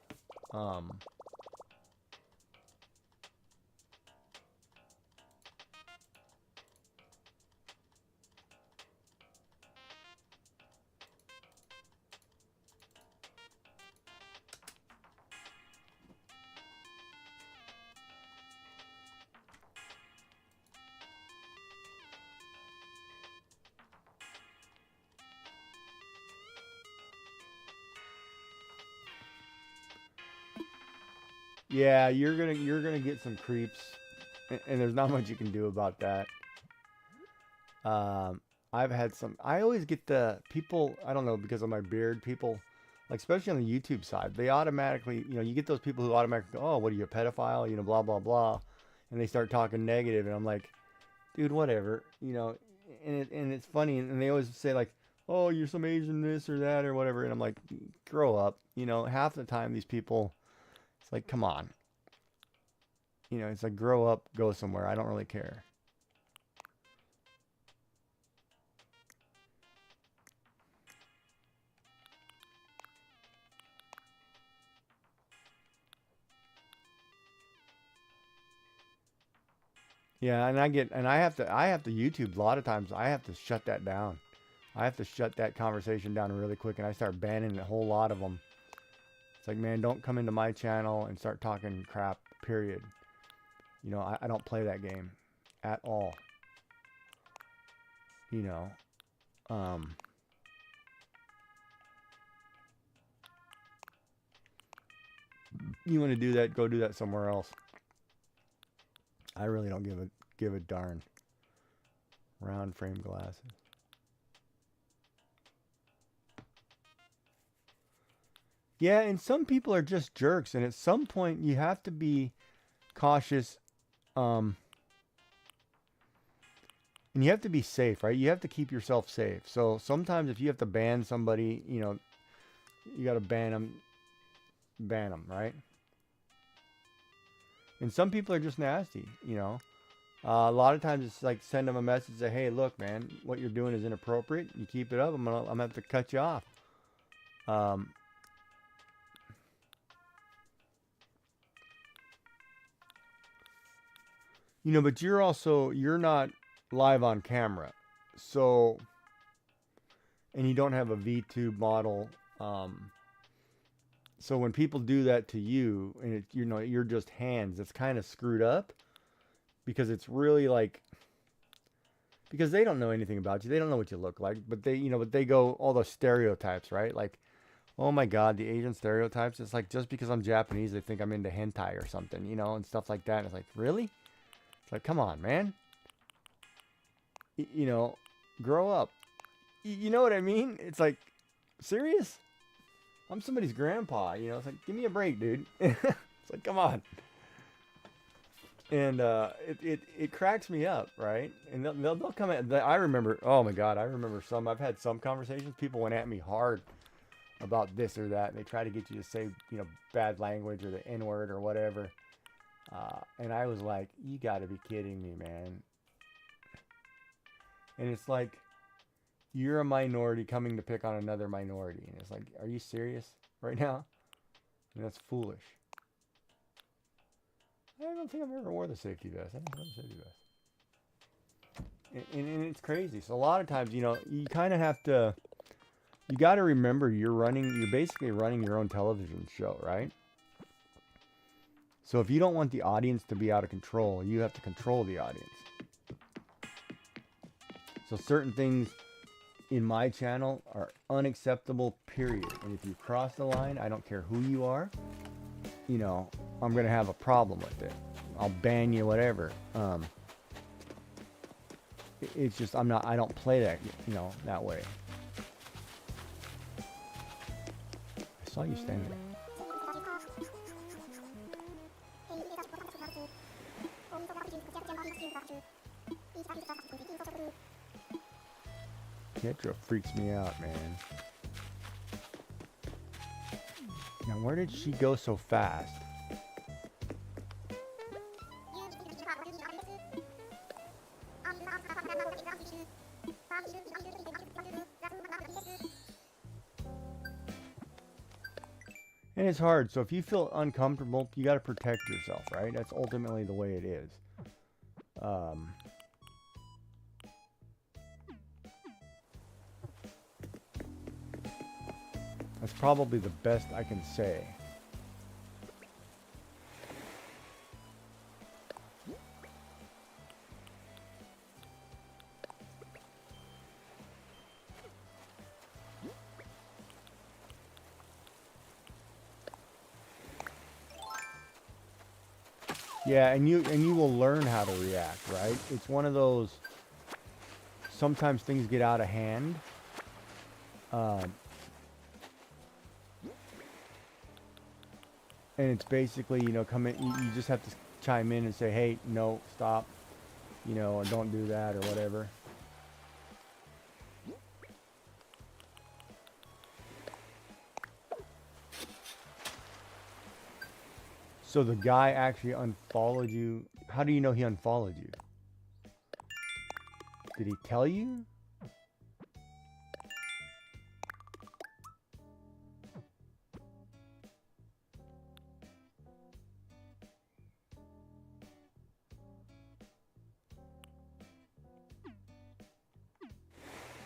Speaker 1: Yeah, you're gonna get some creeps, and there's not much you can do about that. I've had some. I always get the people. I don't know, because of my beard. People, like, especially on the YouTube side, they automatically, you get those people who automatically go, "Oh, what are you, a pedophile?" Blah blah blah, and they start talking negative, and I'm like, dude, whatever. And it's funny, and they always say like, "Oh, you're some Asian this or that or whatever," and I'm like, grow up. Half the time these people, it's like, come on. It's like, grow up, go somewhere. I don't really care. Yeah, and I have to YouTube a lot of times. I have to shut that down. I have to shut that conversation down really quick, and I start banning a whole lot of them. It's like, man, don't come into my channel and start talking crap, period. I don't play that game at all. You want to do that, go do that somewhere else. I really don't give a darn. Round frame glasses. Yeah, and some people are just jerks, and at some point you have to be cautious, and you have to be safe, right? You have to keep yourself safe. So sometimes if you have to ban somebody, you got to ban them, right? And some people are just nasty, a lot of times it's like, send them a message, say, hey, look, man, what you're doing is inappropriate. You keep it up, I'm gonna have to cut you off. But you're not live on camera, so, and you don't have a VTube model. So when people do that to you, and you're just hands, it's kind of screwed up, because it's really like, because they don't know anything about you. They don't know what you look like, but they go all those stereotypes, right? Like, oh my God, the Asian stereotypes. It's like, just because I'm Japanese, they think I'm into hentai or something, and stuff like that. And it's like, really? It's like, come on, man. Grow up. You know what I mean? It's like, serious? I'm somebody's grandpa, it's like, give me a break, dude. It's like, come on. And it cracks me up, right? And they'll come at. I remember. Oh my God, I remember some. I've had some conversations. People went at me hard about this or that, and they try to get you to say bad language or the N word or whatever. And I was like, you got to be kidding me, man. And it's like, you're a minority coming to pick on another minority. And it's like, are you serious right now? And that's foolish. I don't think I've ever wore the safety vest. I don't wear the safety vest. And it's crazy. So a lot of times, you kind of have to, you got to remember you're basically running your own television show, right? So if you don't want the audience to be out of control, you have to control the audience. So certain things in my channel are unacceptable, period. And if you cross the line, I don't care who you are, I'm going to have a problem with it. I'll ban you, whatever. It's just, I don't play that, that way. I saw you standing there. Ketra freaks me out, man. Now, where did she go so fast? And it's hard. So if you feel uncomfortable, you got to protect yourself, right? That's ultimately the way it is. That's probably the best I can say. Yeah, and you will learn how to react, right? It's one of those, sometimes things get out of hand. And it's basically, come in, you just have to chime in and say, hey, no, stop, or don't do that or whatever. So the guy actually unfollowed you. How do you know he unfollowed you? Did he tell you?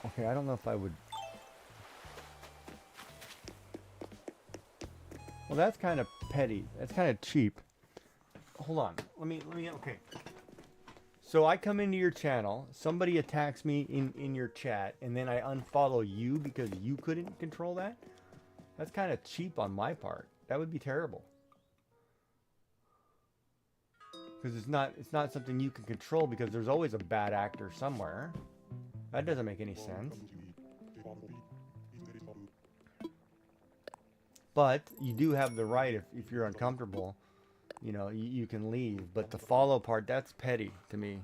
Speaker 1: Okay, I don't know if I would. Well, that's kind of petty. That's kind of cheap. Hold on. Let me, okay. So I come into your channel, somebody attacks me in your chat, and then I unfollow you because you couldn't control that? That's kind of cheap on my part. That would be terrible. Because it's not something you can control, because there's always a bad actor somewhere. That doesn't make any sense. But you do have the right, if you're uncomfortable, you can leave. But the follow part, that's petty to me.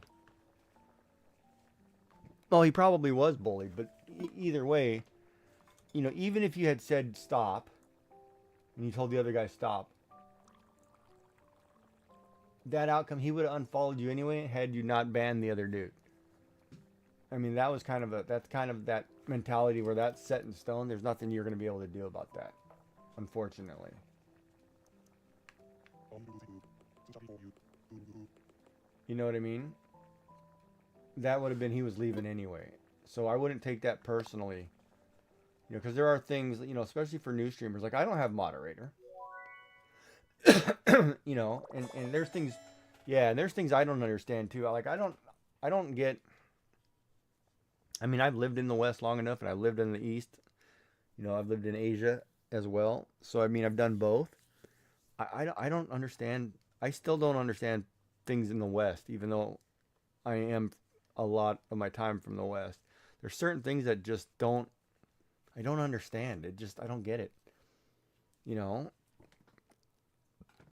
Speaker 1: Well, he probably was bullied, but either way, even if you had said stop, and you told the other guy stop, that outcome, he would have unfollowed you anyway had you not banned the other dude. I mean, that's kind of that mentality where that's set in stone. There's nothing you're going to be able to do about that, unfortunately. You know what I mean? That would have been, he was leaving anyway. So I wouldn't take that personally. Because there are things, especially for new streamers, like I don't have moderator. And there's things, and there's things I don't understand too. Like I don't get. I mean, I've lived in the West long enough, and I've lived in the East. I've lived in Asia as well. So I mean, I've done both. I don't understand. I still don't understand things in the West, even though I am a lot of my time from the West. There's certain things that just I don't understand. I don't get it.